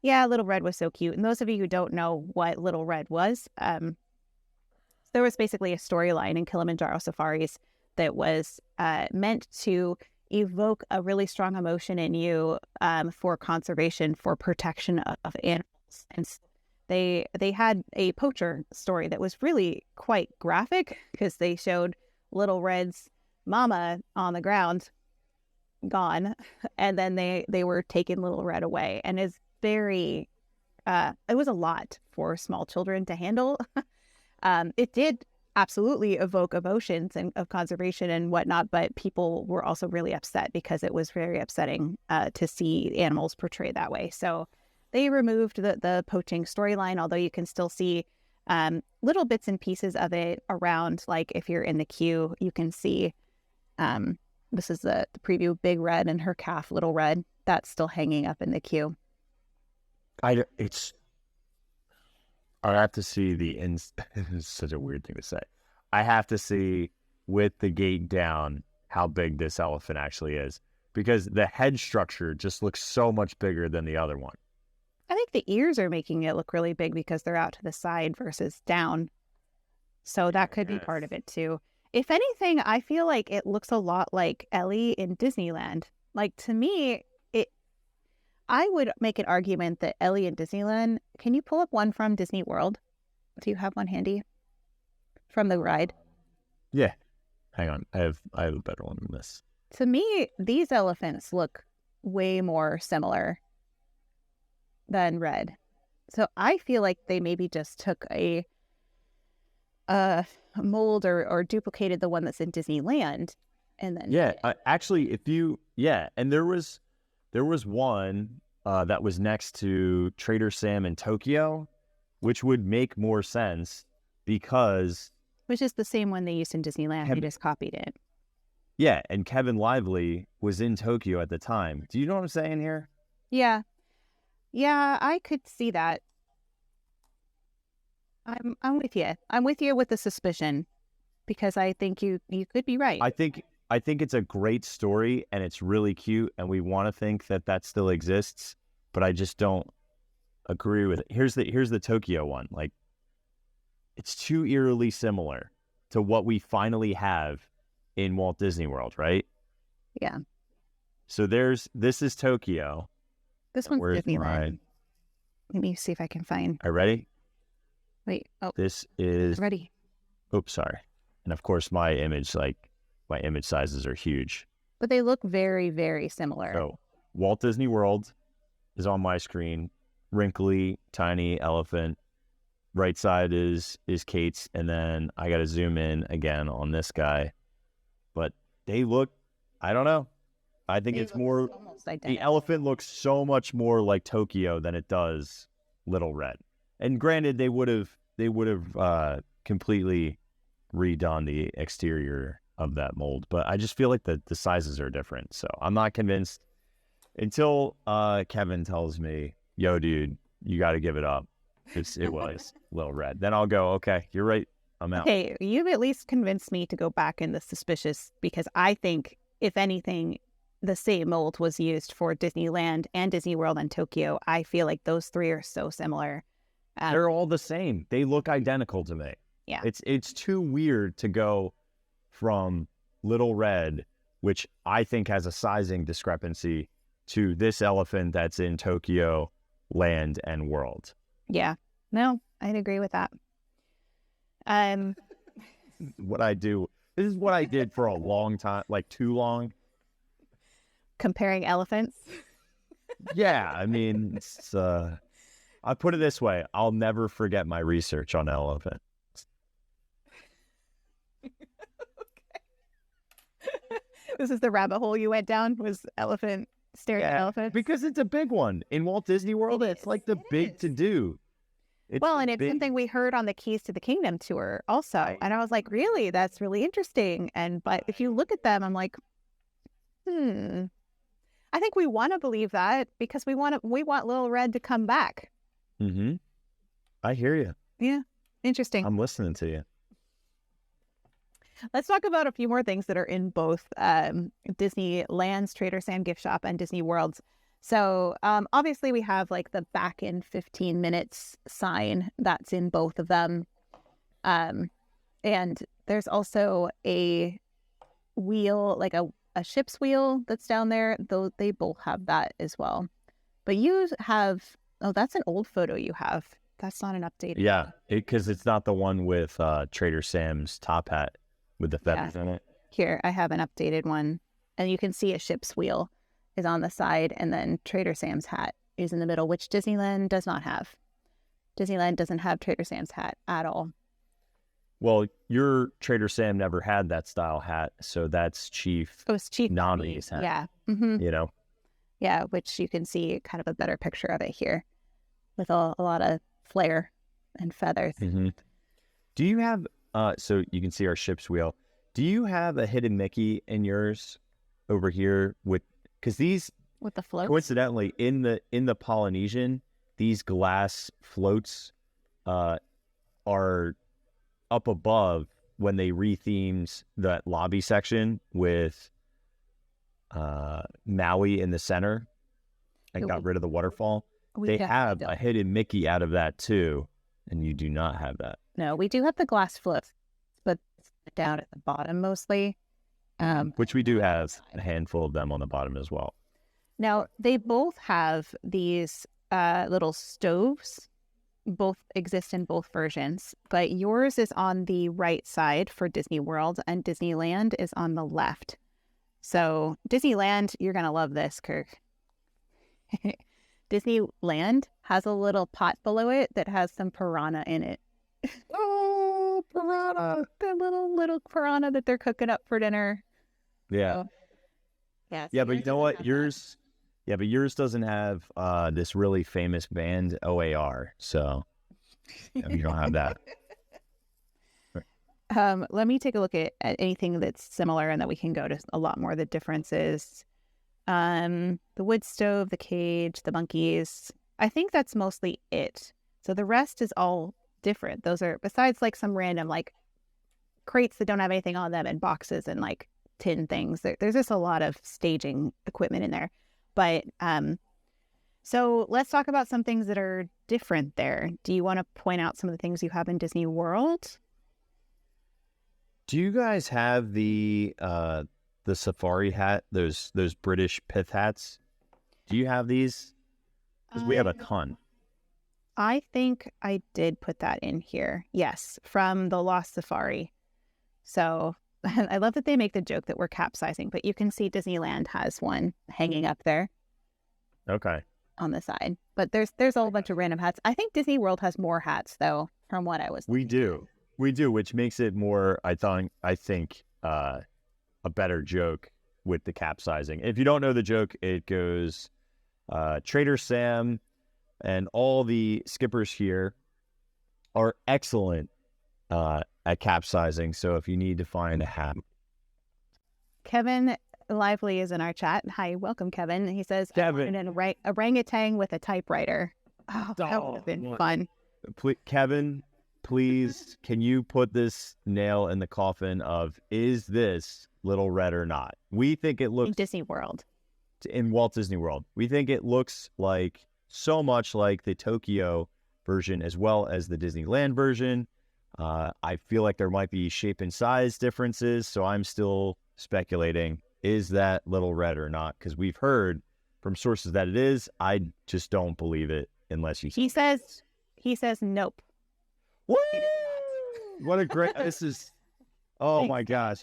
yeah, Little Red was so cute. And those of you who don't know what Little Red was, there was basically a storyline in Kilimanjaro Safaris that was meant to evoke a really strong emotion in you for conservation, for protection of animals. And they had a poacher story that was really quite graphic because they showed Little Red's mama on the ground, gone, and then they were taking Little Red away, and it's very it was a lot for small children to handle. It did absolutely evoke emotions and of conservation and whatnot, but people were also really upset because it was very upsetting to see animals portrayed that way. So they removed the poaching storyline, although you can still see little bits and pieces of it around. Like if you're in the queue, you can see this is the preview, Big Red and her calf, Little Red. That's still hanging up in the queue. I have to see it's such a weird thing to say. I have to see with the gate down how big this elephant actually is, because the head structure just looks so much bigger than the other one. I think the ears are making it look really big because they're out to the side versus down. So that could be part of it too. If anything, I feel like it looks a lot like Ellie in Disneyland. Like, to me, I would make an argument that Ellie in Disneyland, can you pull up one from Disney World? Do you have one handy? From the ride? Yeah. Hang on. I have a better one than this. To me, these elephants look way more similar than Red. So I feel like they maybe just took a mold or duplicated the one that's in Disneyland, and then actually, and there was one that was next to Trader Sam in Tokyo, which would make more sense because which is the same one they used in Disneyland. They just copied it. Yeah, and Kevin Lively was in Tokyo at the time. Do you know what I'm saying here? Yeah, I could see that. I'm with you. I'm with you with the suspicion, because I think you could be right. I think it's a great story and it's really cute, and we want to think that still exists, but I just don't agree with it. Here's the Tokyo one. Like, it's too eerily similar to what we finally have in Walt Disney World, right? Yeah. So this is Tokyo. This one's Disneyland. Let me see if I can find. Are you ready? Wait. Oh. This is ready. Oops, sorry. And of course, my image sizes are huge. But they look very, very similar. So Walt Disney World is on my screen. Wrinkly, tiny elephant. Right side is Kate's, and then I got to zoom in again on this guy. But they look, I don't know. I think it's more, the elephant looks so much more like Tokyo than it does Little Red. And granted, they would have completely redone the exterior of that mold, but I just feel like the sizes are different. So I'm not convinced until Kevin tells me, yo, dude, you got to give it up. It was Little Red. Then I'll go, okay, you're right. I'm out. Okay, you've at least convinced me to go back in the suspicious, because I think, if anything, the same mold was used for Disneyland and Disney World and Tokyo. I feel like those three are so similar. They're all the same. They look identical to me. Yeah. It's too weird to go from Little Red, which I think has a sizing discrepancy, to this elephant that's in Tokyo Land and World. Yeah. No, I'd agree with that. What I do. This is what I did for a long time, like too long. Comparing elephants. Yeah, I mean, it's, I put it this way: I'll never forget my research on elephant. This is the rabbit hole you went down, was elephant, staring at elephants? Because it's a big one. In Walt Disney World, it's like the big to-do. And it's something we heard on the Keys to the Kingdom tour also. And I was like, really? That's really interesting. But if you look at them, I'm like, I think we want to believe that because we want Little Red to come back. Mm-hmm. I hear you. Yeah. Interesting. I'm listening to you. Let's talk about a few more things that are in both Disneyland's Trader Sam gift shop and Disney World's. So obviously we have like the back in 15 minutes sign that's in both of them. And there's also a wheel, like a ship's wheel that's down there. Though they both have that as well. But you have, that's an old photo you have. That's not an updated. Yeah, because it's not the one with Trader Sam's top hat with the feathers in it. Here, I have an updated one. And you can see a ship's wheel is on the side, and then Trader Sam's hat is in the middle, which Disneyland does not have. Disneyland doesn't have Trader Sam's hat at all. Well, your Trader Sam never had that style hat, so that's Chief. It was Chief Nami's hat. Yeah. Mm-hmm. You know? Yeah, which you can see kind of a better picture of it here with a lot of flair and feathers. Mm-hmm. Do you have, so you can see our ship's wheel. Do you have a hidden Mickey in yours over here because these, with the floats, coincidentally, in the Polynesian, these glass floats are up above when they rethemed that lobby section with Maui in the center and got rid of the waterfall. They have a hidden Mickey out of that too, and you do not have that. No, we do have the glass floats, but down at the bottom mostly. Which we do have a handful of them on the bottom as well. Now, they both have these little stoves. Both exist in both versions, but yours is on the right side for Disney World and Disneyland is on the left. So Disneyland, you're going to love this, Kirk. Disneyland has a little pot below it that has some piranha in it. Oh, piranha! The little piranha that they're cooking up for dinner. Yeah. So, yeah. So yeah, but you know what? Yours doesn't have this really famous band OAR, so you don't have that. Let me take a look at anything that's similar, and then we can go to a lot more of the differences. The wood stove, the cage, the monkeys. I think that's mostly it. So the rest is all different. Those are, besides like some random like crates that don't have anything on them and boxes and like tin things. There's just a lot of staging equipment in there. But so let's talk about some things that are different there. Do you want to point out some of the things you have in Disney World? Do you guys have the safari hat, those British pith hats? Do you have these? Because we have a ton. I think I did put that in here. Yes, from the Lost Safari. So I love that they make the joke that we're capsizing, but you can see Disneyland has one hanging up there. Okay. On the side. But there's a whole bunch of random hats. I think Disney World has more hats, though, from what I was We do, which makes it more, I think, a better joke with the capsizing. If you don't know the joke, it goes Trader Sam and all the skippers here are excellent at capsizing. So if you need to find a hat. Kevin Lively is in our chat. Hi, welcome, Kevin. He says, Kevin, an orangutan with a typewriter. Oh, that would have been fun. Kevin, please, can you put this nail in the coffin of, is this Little Red or not? We think it looks... In Disney World. In Walt Disney World. We think it looks like so much like the Tokyo version as well as the Disneyland version. I feel like there might be shape and size differences, so I'm still speculating, is that Little Red or not? Because we've heard from sources that it is. I just don't believe it unless you... He says nope. What? What a great... This is... Oh my gosh.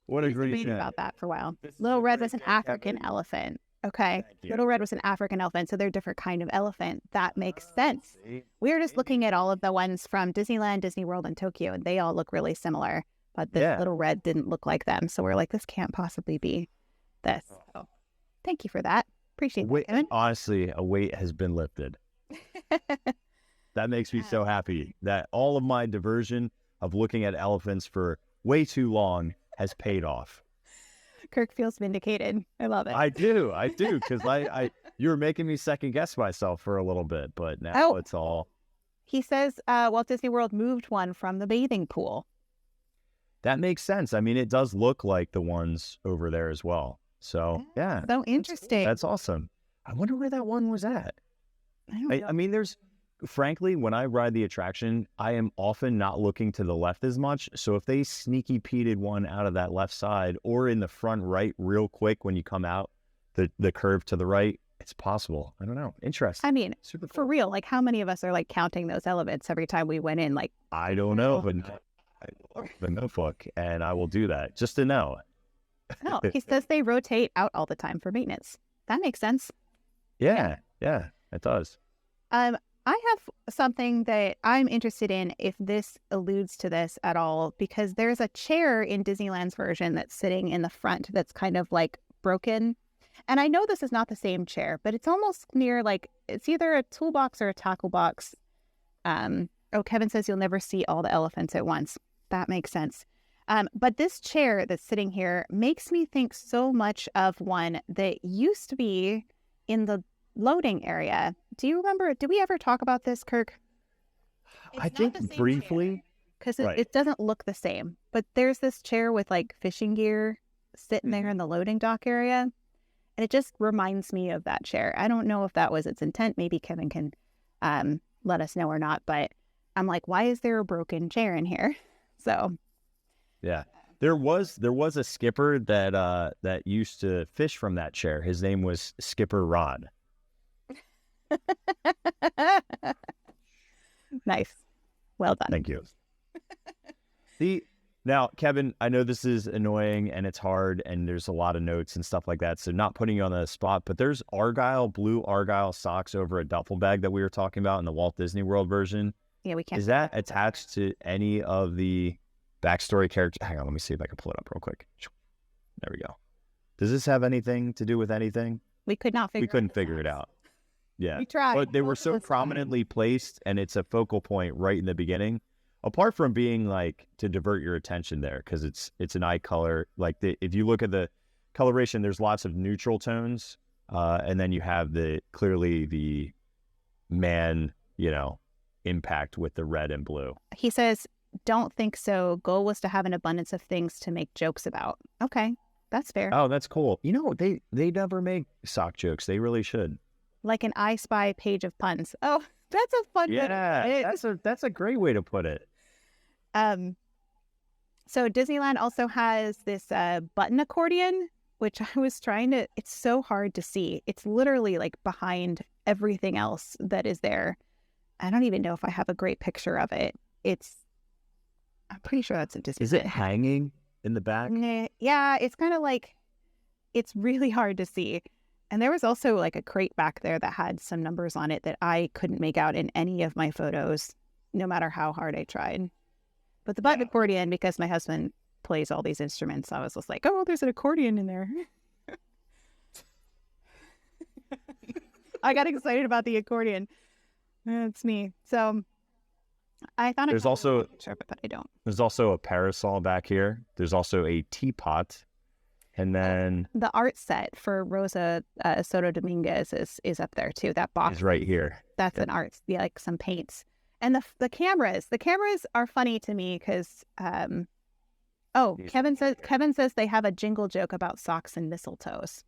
What a great... Debated about that for a while. Little Red was an African elephant. Okay. Little Red was an African elephant, so they're a different kind of elephant. That makes sense. We were just looking at all of the ones from Disneyland, Disney World, and Tokyo, and they all look really similar. But the Little Red didn't look like them. So we're like, this can't possibly be this. So thank you for that. Appreciate it, Kevin. Honestly, a weight has been lifted. That makes me so happy that all of my diversion of looking at elephants for way too long has paid off. Kirk feels vindicated. I love it. I do, because you were making me second guess myself for a little bit, but now it's all... He says Walt Disney World moved one from the bathing pool. That makes sense. I mean, it does look like the ones over there as well. So, yeah. So interesting. That's awesome. I wonder where that one was at. I mean, frankly, when I ride the attraction, I am often not looking to the left as much. So if they sneaky peated one out of that left side or in the front right real quick when you come out the curve to the right, it's possible. I don't know. Interesting. I mean, super cool. For real, like how many of us are like counting those elements every time we went in? Like, I don't know, but I love the notebook and I will do that just to know. No, he says they rotate out all the time for maintenance. That makes sense. Yeah, it does. I have something that I'm interested in if this alludes to this at all, because there's a chair in Disneyland's version that's sitting in the front that's kind of like broken. And I know this is not the same chair, but it's almost near like it's either a toolbox or a tackle box. Kevin says you'll never see all the elephants at once. That makes sense. But this chair that's sitting here makes me think so much of one that used to be in the loading area. Do you remember? Did we ever talk about this, Kirk? I think briefly. Because it doesn't look the same. But there's this chair with like fishing gear sitting there in the loading dock area. And it just reminds me of that chair. I don't know if that was its intent. Maybe Kevin can let us know or not. But I'm like, why is there a broken chair in here? So. Yeah. There was a skipper that used to fish from that chair. His name was Skipper Rod. Nice. Well done. Thank you. Now, Kevin, I know this is annoying and it's hard and there's a lot of notes and stuff like that, so not putting you on the spot, but there's blue Argyle socks over a duffel bag that we were talking about in the Walt Disney World version. Yeah, we can't. Is that attached to any of the backstory characters? Hang on, let me see if I can pull it up real quick. There we go. Does this have anything to do with anything? We couldn't figure it out. Yeah. We tried. But they were so prominently placed, and it's a focal point right in the beginning. Apart from being like to divert your attention there, because it's an eye color. Like if you look at the coloration, there's lots of neutral tones, and then you have clearly the man, impact with the red and blue. He says, "Don't think so. Goal was to have an abundance of things to make jokes about." Okay, that's fair. Oh, that's cool. They never make sock jokes. They really should. Like an I Spy page of puns. Oh, that's a fun. Yeah, that's a great way to put it. So Disneyland also has this button accordion, which I was trying to. It's so hard to see. It's literally like behind everything else that is there. I don't even know if I have a great picture of it. I'm pretty sure that's a Disneyland. Is it hanging in the back? Yeah, it's kind of like, it's really hard to see. And there was also like a crate back there that had some numbers on it that I couldn't make out in any of my photos, no matter how hard I tried. But the button accordion, because my husband plays all these instruments, I was just like, oh, there's an accordion in there. I got excited about the accordion. That's me. So I thought there's also, but I don't. There's also a parasol back here. There's also a teapot. And then the art set for Rosa Soto Dominguez is up there too. That box is right here. That's an art, like some paints. And the cameras are funny to me because Kevin says they have a jingle joke about socks and mistletoes.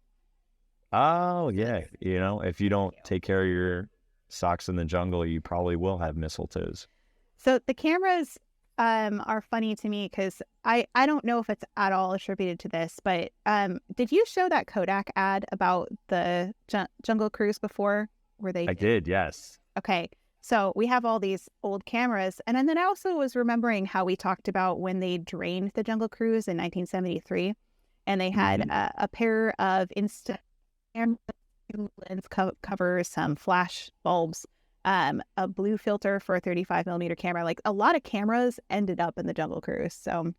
Oh, yeah. You know, if you don't take care of your socks in the jungle, you probably will have mistletoes. So the cameras are funny to me because I don't know if it's at all attributed to this, but did you show that Kodak ad about the Jungle Cruise before? I did, yes. Okay. So we have all these old cameras. And then I also was remembering how we talked about when they drained the Jungle Cruise in 1973. And they had a pair of instant lens covers, some flash bulbs, a blue filter for a 35 millimeter camera. Like a lot of cameras ended up in the Jungle Cruise. So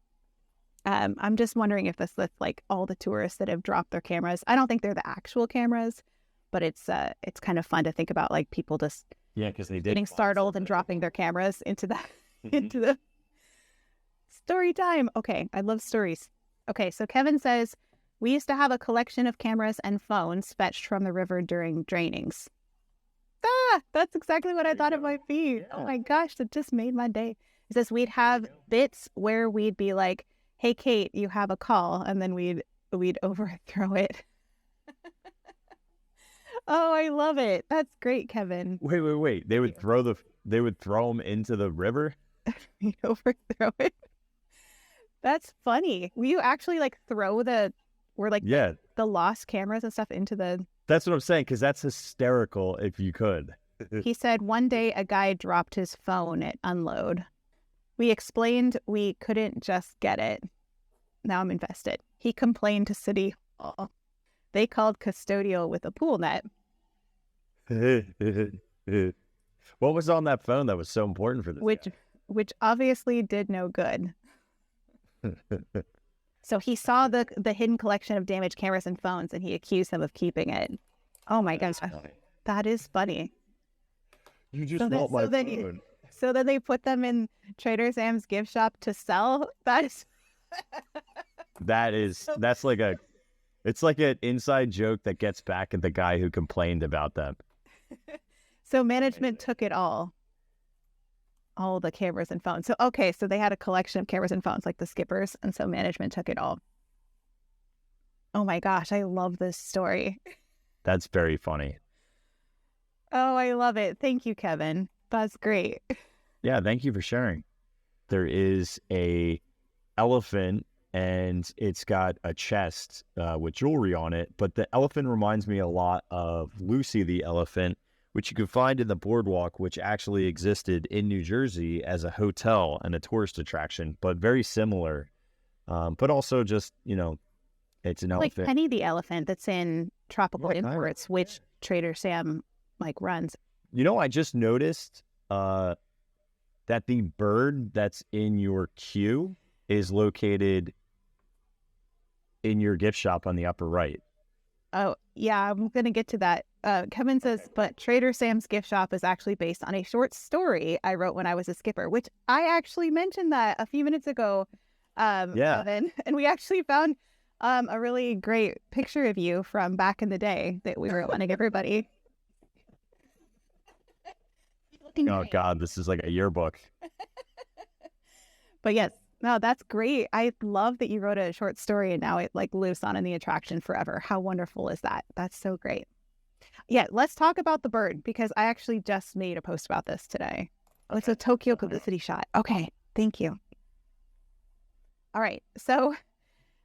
I'm just wondering if this lists like all the tourists that have dropped their cameras. I don't think they're the actual cameras, but it's kind of fun to think about, like people just because they did getting startled and dropping their cameras into the story time. Okay, I love stories. Okay, so Kevin says, we used to have a collection of cameras and phones fetched from the river during drainings. That's exactly what I thought it might be. Yeah. Oh my gosh, that just made my day. He says we'd have bits where we'd be like, hey, Kate, you have a call, and then we'd overthrow it. Oh, I love it. That's great, Kevin. Wait. They would throw them into the river? We'd overthrow it. That's funny. Will you actually like throw the lost cameras and stuff into the... That's what I'm saying, because that's hysterical if you could. He said one day a guy dropped his phone at unload. We explained we couldn't just get it. Now I'm invested. He complained to City Hall. They called custodial with a pool net. What was on that phone that was so important for this guy? Which obviously did no good. So he saw the hidden collection of damaged cameras and phones, and he accused them of keeping it. Oh my gosh, that is funny. You just want my phone. So then they put them in Trader Sam's gift shop to sell. That's like it's like an inside joke that gets back at the guy who complained about them. So management took it all the cameras and phones. So so they had a collection of cameras and phones, like the skippers, and so management took it all. Oh my gosh, I love this story. That's very funny. Oh, I love it. Thank you, Kevin. That's great. Yeah, thank you for sharing. There is a elephant, and it's got a chest with jewelry on it, but the elephant reminds me a lot of Lucy the elephant, which you can find in the boardwalk, which actually existed in New Jersey as a hotel and a tourist attraction, but very similar. But also just, it's an elephant. Like Penny the elephant that's in Tropical Imports, which Trader Sam runs. I just noticed that the bird that's in your queue is located in your gift shop on the upper right. Oh, yeah, I'm going to get to that. Kevin says, but Trader Sam's gift shop is actually based on a short story I wrote when I was a skipper, which I actually mentioned that a few minutes ago, Kevin. And we actually found a really great picture of you from back in the day that we were wanting everybody. Oh, God, this is like a yearbook. But yes. No, that's great. I love that you wrote a short story and now it lives on in the attraction forever. How wonderful is that? That's so great. Yeah, let's talk about the bird because I actually just made a post about this today. Okay. It's a Tokyo publicity shot. Okay, thank you. All right, so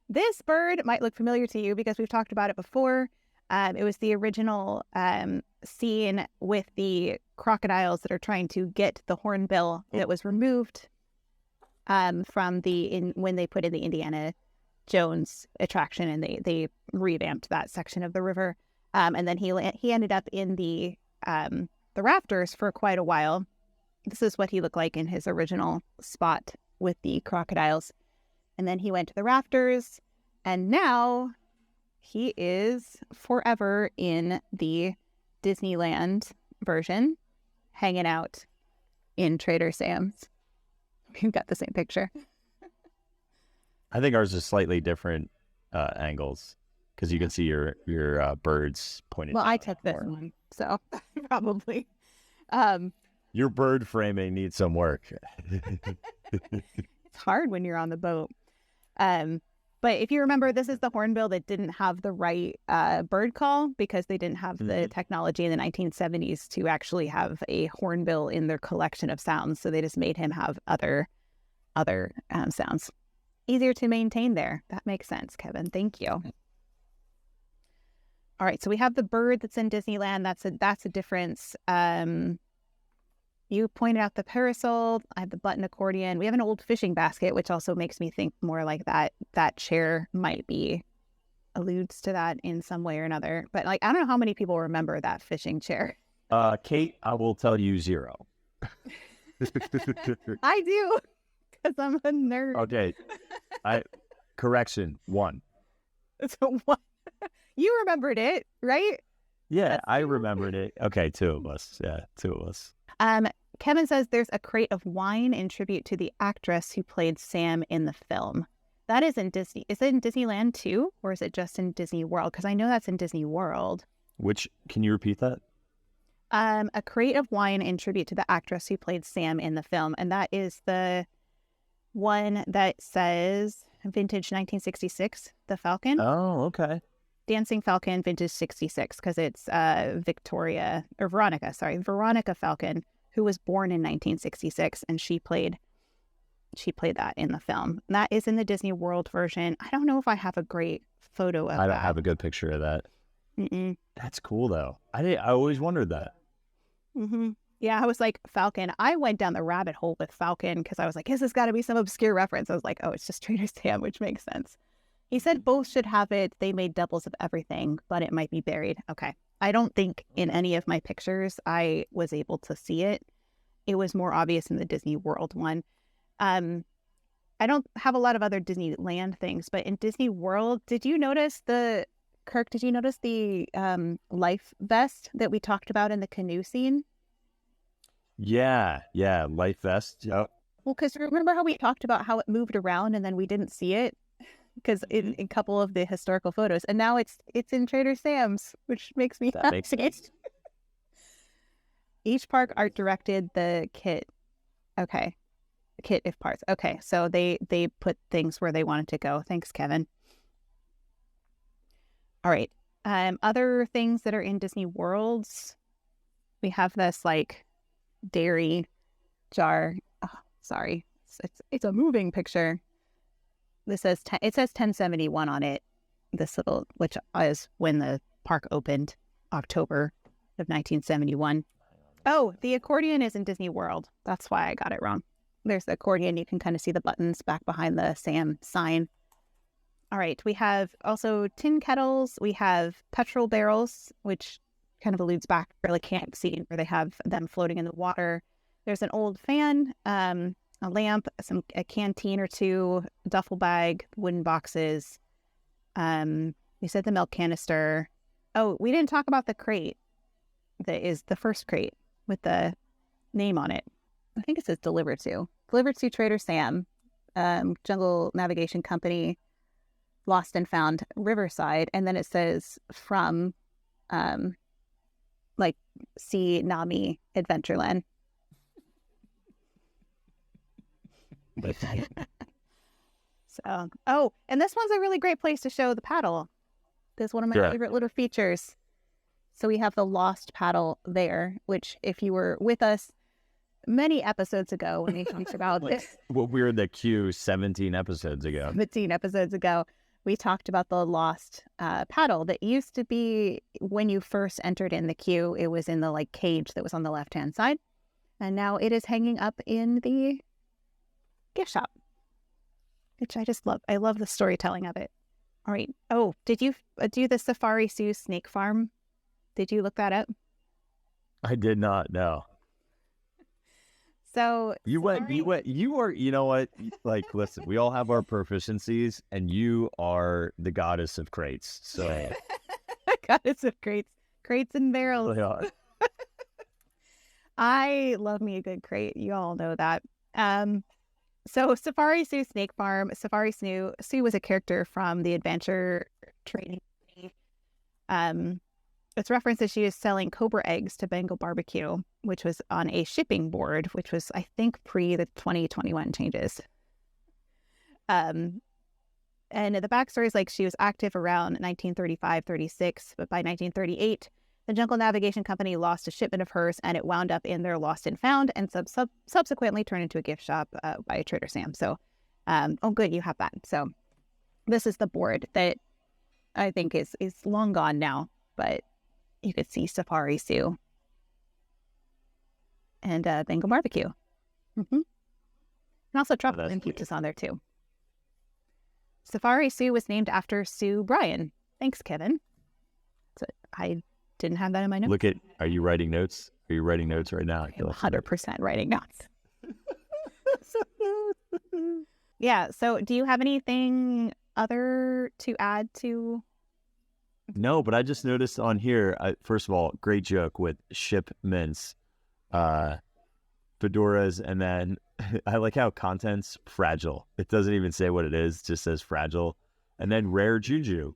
this bird might look familiar to you because we've talked about it before. It was the original scene with the crocodiles that are trying to get the hornbill that was removed from when they put in the Indiana Jones attraction, and they revamped that section of the river. And then he ended up in the rafters for quite a while. This is what he looked like in his original spot with the crocodiles. And then he went to the rafters, and now he is forever in the Disneyland version, hanging out in Trader Sam's. We've got the same picture. I think ours is slightly different angles because you can see your birds pointed. Well, I took this one, so probably. Your bird framing needs some work. It's hard when you're on the boat. But if you remember, this is the hornbill that didn't have the right bird call because they didn't have the technology in the 1970s to actually have a hornbill in their collection of sounds. So they just made him have other sounds. Easier to maintain there. That makes sense, Kevin. Thank you. All right, so we have the bird that's in Disneyland. That's a difference. You pointed out the parasol. I have the button accordion. We have an old fishing basket, which also makes me think more like that chair might be alludes to that in some way or another. But like, I don't know how many people remember that fishing chair. Kate, I will tell you 0. I do, because I'm a nerd. Okay. Correction, 1. So what? You remembered it, right? Yeah, I remembered it. Okay, 2 of us. Yeah, 2 of us. Kevin says there's a crate of wine in tribute to the actress who played Sam in the film. That is in Disney. Is it in Disneyland too, or is it just in Disney World? Because I know that's in Disney World. Can you repeat that? A crate of wine in tribute to the actress who played Sam in the film, and that is the one that says vintage 1966, the Falcon. Oh, okay. Dancing Falcon, vintage 66, because it's Veronica Falcon, who was born in 1966, and she played that in the film. And that is in the Disney World version. I don't know if I have a great photo of that. I don't have a good picture of that. Mm-mm. That's cool though. I always wondered that. Mm-hmm. Yeah, I was like, Falcon. I went down the rabbit hole with Falcon because I was like, this has got to be some obscure reference. I was like, oh, it's just Trader Sam, which makes sense. He said both should have it. They made doubles of everything, but it might be buried. Okay. I don't think in any of my pictures I was able to see it. It was more obvious in the Disney World one. I don't have a lot of other Disneyland things, but in Disney World, did you notice the life vest that we talked about in the canoe scene? Yeah, life vest. Yep. Well, because remember how we talked about how it moved around and then we didn't see it? Because in a couple of the historical photos, and now it's in Trader Sam's, which makes me happy. Makes sense. Each park art directed the kit. Okay, the kit if parts. Okay, so they put things where they wanted to go. Thanks, Kevin. All right. Other things that are in Disney Worlds, we have this like dairy jar. Oh, sorry, it's a moving picture. It says 1071 on it. This little, which is when the park opened, October of 1971. Oh, the accordion is in Disney World. That's why I got it wrong. There's the accordion. You can kind of see the buttons back behind the Sam sign. All right. We have also tin kettles. We have petrol barrels, which kind of alludes back to the camp scene where they have them floating in the water. There's an old fan, a lamp, a canteen or two, a duffel bag, wooden boxes. We said the milk canister. Oh, we didn't talk about the crate. That is the first crate with the name on it. I think it says delivered to Trader Sam, Jungle Navigation Company, Lost and Found, Riverside, and then it says from, like Sea Nami Adventureland. So, and this one's a really great place to show the paddle. This is one of my favorite little features. So we have the lost paddle there, which if you were with us many episodes ago when we talked about this. Well, we were in the queue 17 episodes ago. We talked about the lost paddle that used to be when you first entered in the queue. It was in the like cage that was on the left-hand side. And now it is hanging up in the gift shop, which I just love. I love the storytelling of it. All right. Oh, did you do the Safari Sioux Snake Farm? Did you look that up? I did not, no. So you went, you know what? Like, listen, we all have our proficiencies and you are the goddess of crates. So goddess of crates and barrels. Really are. I love me a good crate. You all know that. So Safari Sioux Snake Farm, Safari Sue was a character from the Adventure Training. It's referenced that she was selling cobra eggs to Bengal Barbecue, which was on a shipping board, which was, I think, pre the 2021 changes. And the backstory is like she was active around 1935-36, but by 1938, the Jungle Navigation Company lost a shipment of hers, and it wound up in their lost and found, and subsequently turned into a gift shop by Trader Sam. So, oh, good, you have that. So, this is the board that I think is long gone now, but you could see Safari Sue and Bengal Barbecue. And also Tropical Influence is on there too. Safari Sue was named after Sue Bryan. Thanks, Kevin. So I didn't have that in my notes. Are you writing notes? Are you writing notes right now? I'm 100% writing notes. Yeah, so do you have anything other to add to? No, but I just noticed on here, first of all, great joke with shipments, fedoras, and then I like how content's fragile. It doesn't even say what it is, just says fragile. And then rare juju.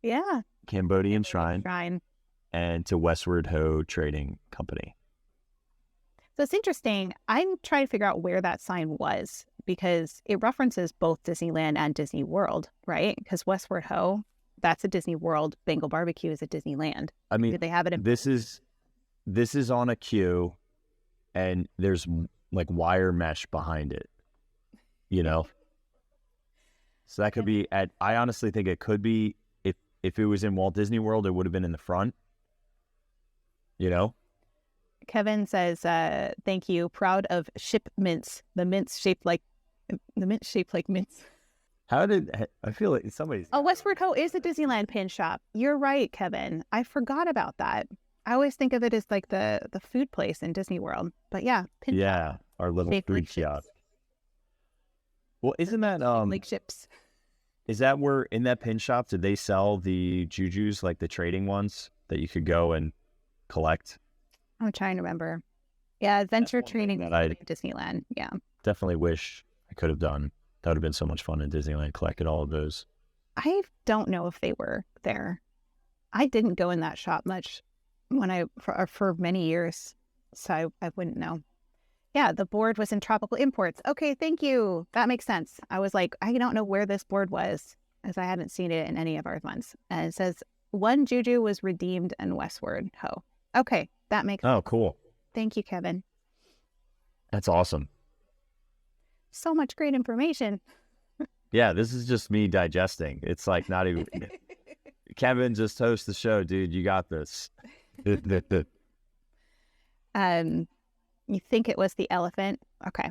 Yeah. Cambodian shrine. And to Westward Ho Trading Company. So it's interesting. I'm trying to figure out where that sign was, because it references both Disneyland and Disney World, right? Because Westward Ho, that's a Disney World. Bengal Barbecue is a Disneyland. I mean, did they have it in? This is on a queue, and there's like wire mesh behind it, you know? So that could be I honestly think it could be, if it was in Walt Disney World, it would have been in the front, you know? Kevin says, thank you. Proud of ship mints. The mint shaped like mints. I feel like somebody's... Oh, Westward Ho is a Disneyland pin shop. You're right, Kevin. I forgot about that. I always think of it as like the food place in Disney World. But yeah, pin shop. Our little shaped food like kiosk. Well, isn't that... like ships. Is that where, in that pin shop, did they sell the jujus, like the trading ones, that you could go and collect? I'm trying to remember. Yeah, adventure training that at Disneyland. Yeah. Definitely wish I could have done. That would have been so much fun in Disneyland, collected all of those. I don't know if they were there. I didn't go in that shop much for many years, so I wouldn't know. Yeah, the board was in Tropical Imports. Okay, thank you. That makes sense. I was like, I don't know where this board was, as I hadn't seen it in any of our ones. And it says, 1 juju was redeemed in Westward Ho. Okay, that makes sense. Oh, cool. Thank you, Kevin. That's awesome. So much great information. Yeah, this is just me digesting. It's like not even... Kevin, just host the show, dude. You got this. You think it was the elephant? Okay.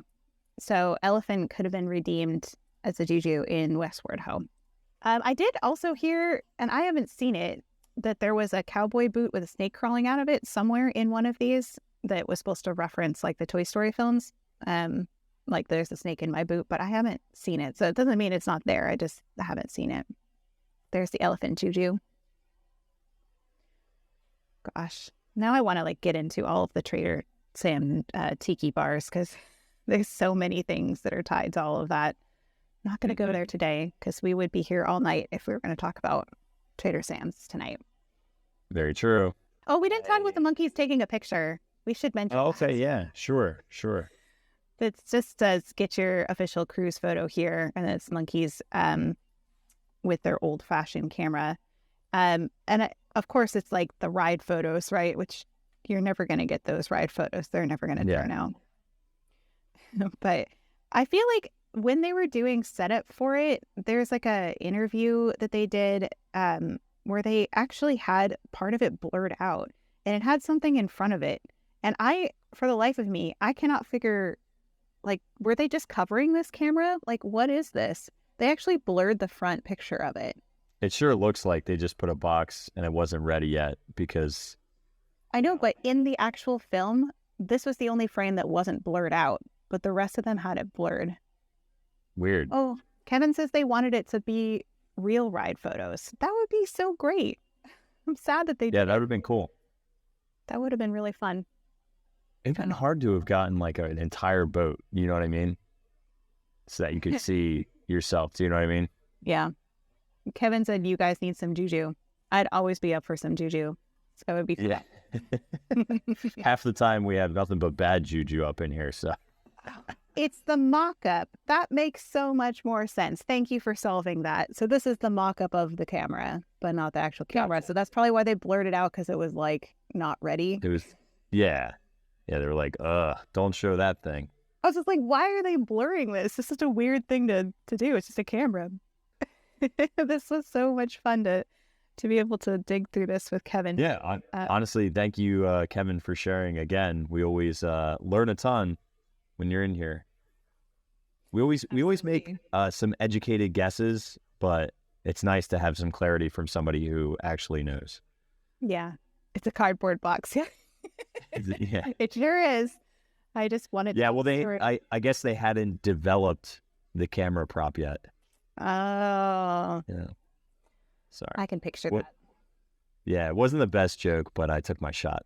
So elephant could have been redeemed as a juju in Westward Ho. I did also hear, and I haven't seen it, that there was a cowboy boot with a snake crawling out of it somewhere in one of these that was supposed to reference like the Toy Story films. Like there's a snake in my boot, but I haven't seen it. So it doesn't mean it's not there. I just haven't seen it. There's the elephant juju. Gosh, now I want to like get into all of the Trader Sam tiki bars, because there's so many things that are tied to all of that. Not going to go there today, because we would be here all night if we were going to talk about Trader Sam's tonight. Very true. Oh, we didn't talk about the monkeys taking a picture. We should mention okay, that. Yeah, sure. It just says, get your official cruise photo here, and it's monkeys with their old-fashioned camera. Of course, it's like the ride photos, right? Which you're never going to get those ride photos. They're never going to turn out. But I feel like when they were doing setup for it, there's like a interview that they did where they actually had part of it blurred out, and it had something in front of it. And for the life of me, I cannot figure, like, were they just covering this camera? Like, what is this? They actually blurred the front picture of it. It sure looks like they just put a box and it wasn't ready yet, because... I know, but in the actual film, this was the only frame that wasn't blurred out, but the rest of them had it blurred. Weird. Oh, Kevin says they wanted it to be real ride photos. That would be so great. I'm sad that they Yeah, that would have been cool. That would have been really fun. It'd been hard to have gotten like an entire boat, you know what I mean? So that you could see yourself, do you know what I mean? Yeah. Kevin said, you guys need some juju. I'd always be up for some juju. So it would be fun. Yeah. Half the time we have nothing but bad juju up in here. So It's the mock-up. That makes so much more sense. Thank you for solving that. So this is the mock-up of the camera, but not the actual camera. So that's probably why they blurred it out, because it was like not ready. it was, yeah. Yeah, they were like, don't show that thing. I was just like, why are they blurring this? This is such a weird thing to do. It's just a camera. This was so much fun to be able to dig through this with Kevin. Yeah, honestly, thank you, Kevin, for sharing again. We always learn a ton when you're in here. We always make some educated guesses, but it's nice to have some clarity from somebody who actually knows. Yeah, it's a cardboard box. Yeah, Yeah, it sure is. I just wanted. Yeah, well, I guess they hadn't developed the camera prop yet. Oh, Yeah. Sorry. I can picture that. Yeah, it wasn't the best joke, but I took my shot.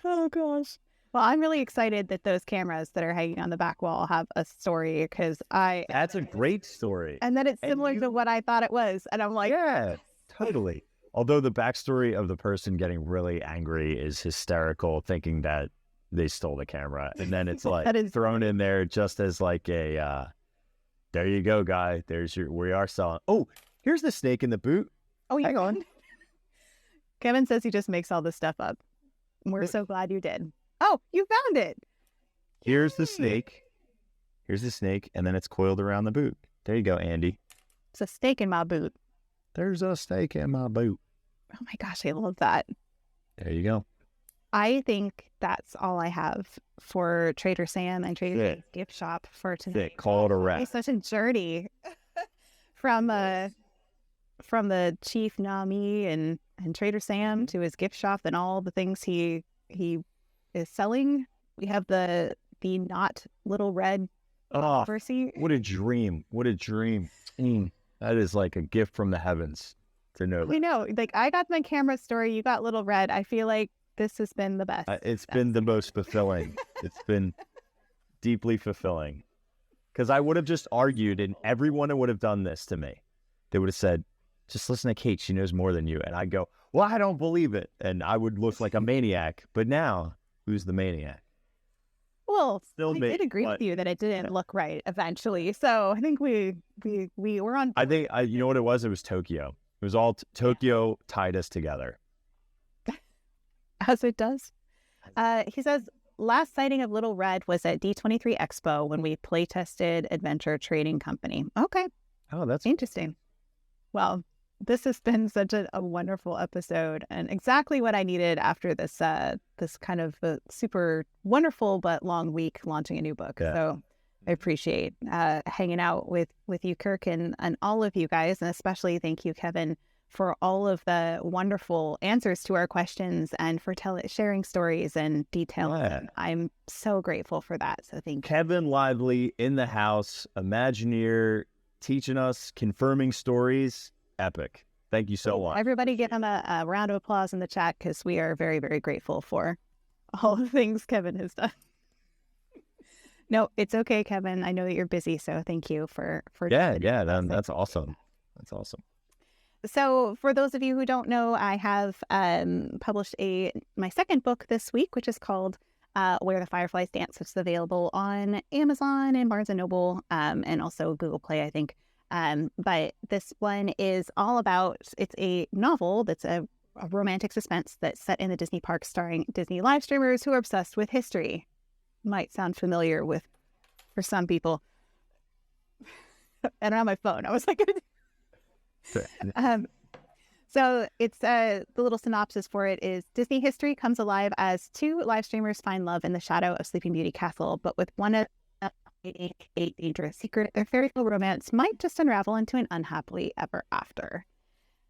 Oh gosh. Well, I'm really excited that those cameras that are hanging on the back wall have a story, because That's a great story. and then it's similar to what I thought it was, and I'm like, Yeah, totally. Although the backstory of the person getting really angry is hysterical, thinking that they stole the camera, and then it's like thrown in there just as like a, there you go, guy. We are selling. Oh, here's the snake in the boot. oh, Hang on. Kevin says he just makes all this stuff up. We're so glad you did. Oh, you found it. Here's the snake. Here's the snake, and then it's coiled around the boot. There you go, Andy. It's a snake in my boot. There's a snake in my boot. Oh my gosh, I love that. There you go. I think that's all I have for Trader Sam and Trader Sam's gift shop for tonight. Call it a wrap. It's such a journey from the Chief Nami and Trader Sam to his gift shop and all the things he is selling. We have the not little red Percy. What a dream. What a dream. That is like a gift from the heavens to know. We know. Like, I got my camera story, you got little red. I feel like this has been the best. It's been the most fulfilling. It's been deeply fulfilling. Because I would have just argued, and everyone would have done this to me. They would have said, just listen to Kate. She knows more than you. And I'd go, well, I don't believe it. And I would look like a maniac. But now, who's the maniac? Well, I did agree with you that it didn't look right eventually. So I think we were on. I think, you know what it was? It was Tokyo. It was all Tokyo tied us together. As it does. He says, last sighting of Little Red was at D23 Expo when we play tested Adventure Trading Company. Okay. Oh, that's interesting. Well, this has been such a wonderful episode, and exactly what I needed after this this kind of super wonderful but long week launching a new book. Yeah. So I appreciate hanging out with you, Kirk, and all of you guys, and especially thank you, Kevin, for all of the wonderful answers to our questions and for sharing stories and details. Yeah. I'm so grateful for that. So thank you. Kevin Lively in the house, Imagineer, teaching us, confirming stories. Epic. Thank you so much. Everybody give him a round of applause in the chat, because we are very, very grateful for all the things Kevin has done. No, it's okay, Kevin. I know that you're busy, so thank you for that's awesome. That's awesome. So for those of you who don't know, I have published my second book this week, which is called Where the Fireflies Dance, which is available on Amazon and Barnes & Noble, and also Google Play, I think. But this one is all about, it's a novel that's a romantic suspense that's set in the Disney parks, starring Disney live streamers who are obsessed with history. Might sound familiar for some people. And on my phone, I was like, so it's the little synopsis for it is: Disney history comes alive as two live streamers find love in the shadow of Sleeping Beauty Castle, but with one of a dangerous secret, their fairy tale romance might just unravel into an unhappily ever after.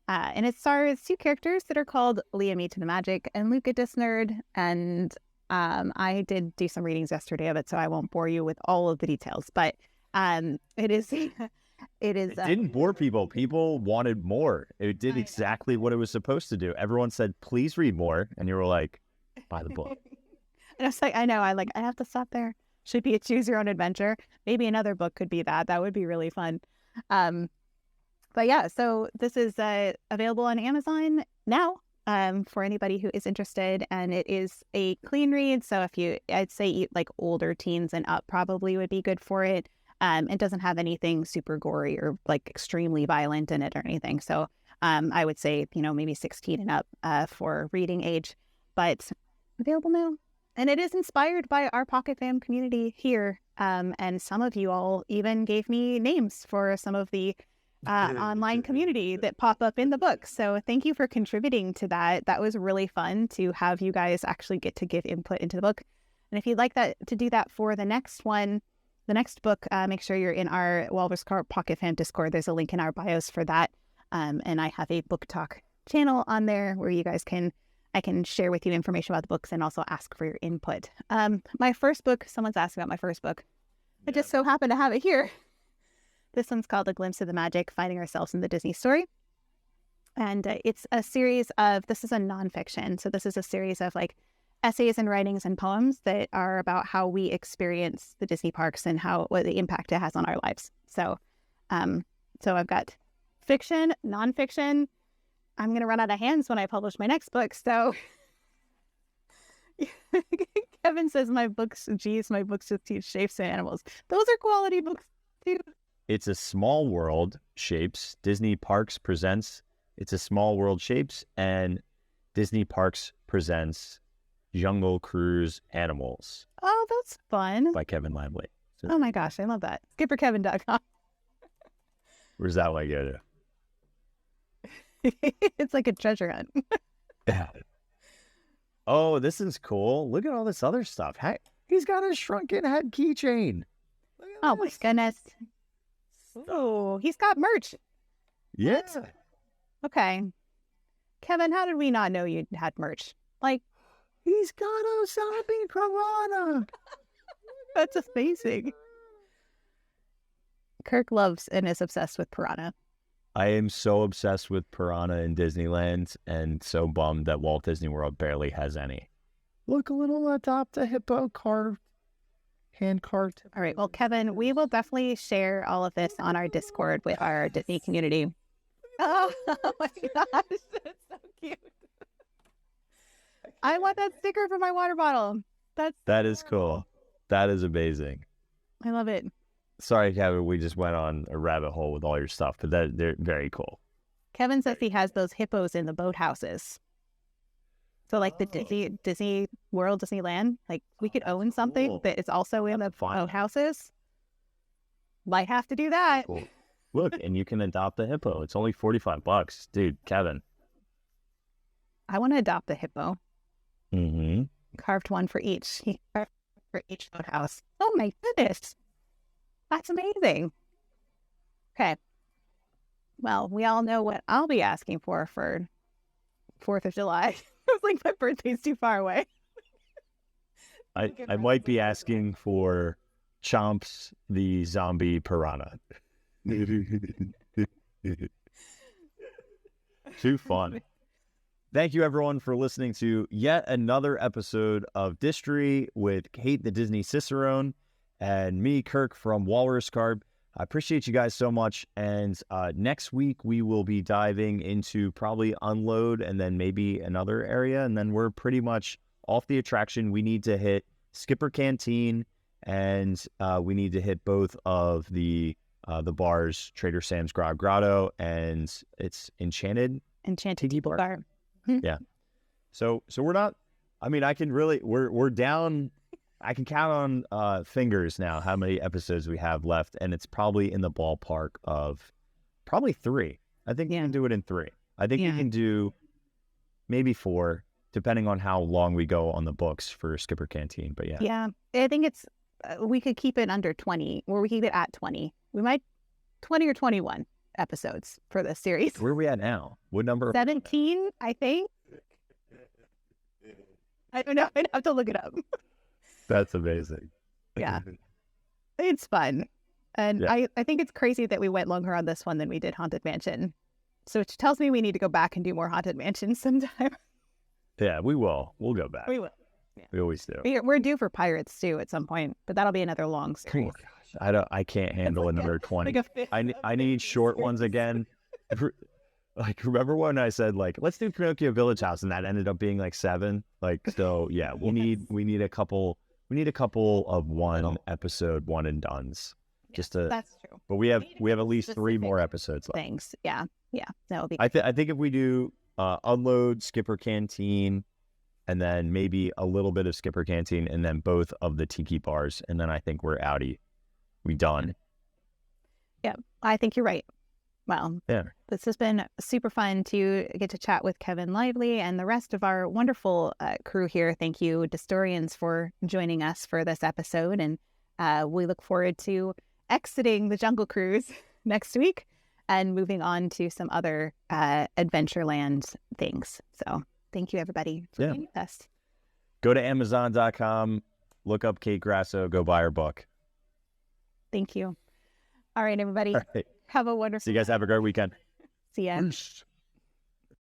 And it stars two characters that are called Leah Me to the Magic and Luca Disnerd. And I did do some readings yesterday of it, so I won't bore you with all of the details. But it is. It didn't bore people. People wanted more. It did exactly what it was supposed to do. Everyone said, "Please read more," and you were like, "Buy the book." And I was like, I know. I have to stop there. Should be a choose your own adventure. Maybe another book could be that. That would be really fun. But yeah, so this is available on Amazon now for anybody who is interested. And it is a clean read. So I'd say like older teens and up probably would be good for it. It doesn't have anything super gory or like extremely violent in it or anything. So I would say, maybe 16 and up for reading age, but available now. And it is inspired by our Pocket Fam community here. And some of you all even gave me names for some of the online community that pop up in the book. So thank you for contributing to that. That was really fun to have you guys actually get to give input into the book. And if you'd like to do that for the next one, the next book, make sure you're in our Walrus Carp Pocket Fan Discord. There's a link in our bios for that. And I have a book talk channel on there where I can share with you information about the books and also ask for your input. My first book, someone's asking about my first book. I just so happen to have it here. This one's called A Glimpse of the Magic, Finding Ourselves in the Disney Story. And it's a series this is a nonfiction. So this is a series of like essays and writings and poems that are about how we experience the Disney parks and what the impact it has on our lives. So, so I've got fiction, nonfiction. I'm going to run out of hands when I publish my next book. So Kevin says my books just teach shapes and animals. Those are quality books too. It's a Small World Shapes. Disney Parks presents It's a Small World Shapes, and Disney Parks presents Jungle Cruise Animals. Oh, that's fun. By Kevin Lively. So, oh my gosh, I love that. Skipperkevin.com. Where's that one go to? It's like a treasure hunt. Yeah. Oh, this is cool. Look at all this other stuff. He's got a shrunken head keychain. Oh my goodness. Oh, he's got merch. Yeah. Okay. Kevin, how did we not know you had merch? Like, he's got a zombie piranha. That's amazing. Kirk loves and is obsessed with piranha. I am so obsessed with piranha in Disneyland and so bummed that Walt Disney World barely has any. Look, a little Adopt a Hippo hand carved. All right. Well, Kevin, we will definitely share all of this on our Discord with our Disney community. Oh my gosh, that's so cute. I want that sticker for my water bottle. That is cool. That is amazing. I love it. Sorry, Kevin, we just went on a rabbit hole with all your stuff, but they're very cool. Kevin says he has those hippos in the boathouses. So like the Disney World, Disneyland, like we could own something that is also in the boathouses. Might have to do that. Cool. Look, and you can adopt a hippo. It's only $45. Dude, Kevin. I want to adopt a hippo. Mm-hmm. Carved one for each. For each boathouse. Oh my goodness. That's amazing. Okay. Well, we all know what I'll be asking for 4th of July. It was like my birthday's too far away. I might be asking for Chomps the zombie piranha. Too fun. Thank you, everyone, for listening to yet another episode of Distory with Kate the Disney Cicerone and me, Kirk, from Walrus Carp. I appreciate you guys so much. And next week, we will be diving into probably Unload and then maybe another area. And then we're pretty much off the attraction. We need to hit Skipper Canteen, and we need to hit both of the bars, Trader Sam's Grotto, and it's Enchanted Tiki Bar. Yeah. So we're not, I mean, I can really, we're down, I can count on fingers now how many episodes we have left, and it's probably in the ballpark of probably 3. I think we can do it in 3. I think we can do maybe 4, depending on how long we go on the books for Skipper Canteen. But yeah. Yeah. I think it's, we could keep it under 20, or we keep it at 20. We might 20 or 21 episodes for this series. Where are we at now? What number? 17, I think. I don't know. I'd have to look it up. That's amazing. Yeah. It's fun. And I think it's crazy that we went longer on this one than we did Haunted Mansion. So it tells me we need to go back and do more Haunted Mansion sometime. Yeah, we will. We'll go back. We will. Yeah. We always do. We're due for Pirates too at some point, but that'll be another long series. Oh, gosh. I can't handle another 20. Like I need short ones again. Like, remember when I said, like, let's do Pinocchio Village House, and that ended up being like 7? Like, so yeah, we need a couple of one episode one and dones. Just to, that's true. but we have at least 3 more episodes left. Things. Yeah. That would be I think if we do Unload, Skipper Canteen, and then maybe a little bit of Skipper Canteen, and then both of the tiki bars, and then I think we're outie. We done. Yeah, I think you're right. Well, yeah, this has been super fun to get to chat with Kevin Lively and the rest of our wonderful crew here. Thank you, Distorians, for joining us for this episode. And we look forward to exiting the Jungle Cruise next week and moving on to some other Adventureland things. So thank you, everybody, for being with us. Go to Amazon.com, look up Kate Grasso, go buy her book. Thank you. All right, everybody. All right. Have a wonderful See you guys. Have a great weekend. See ya. Peace.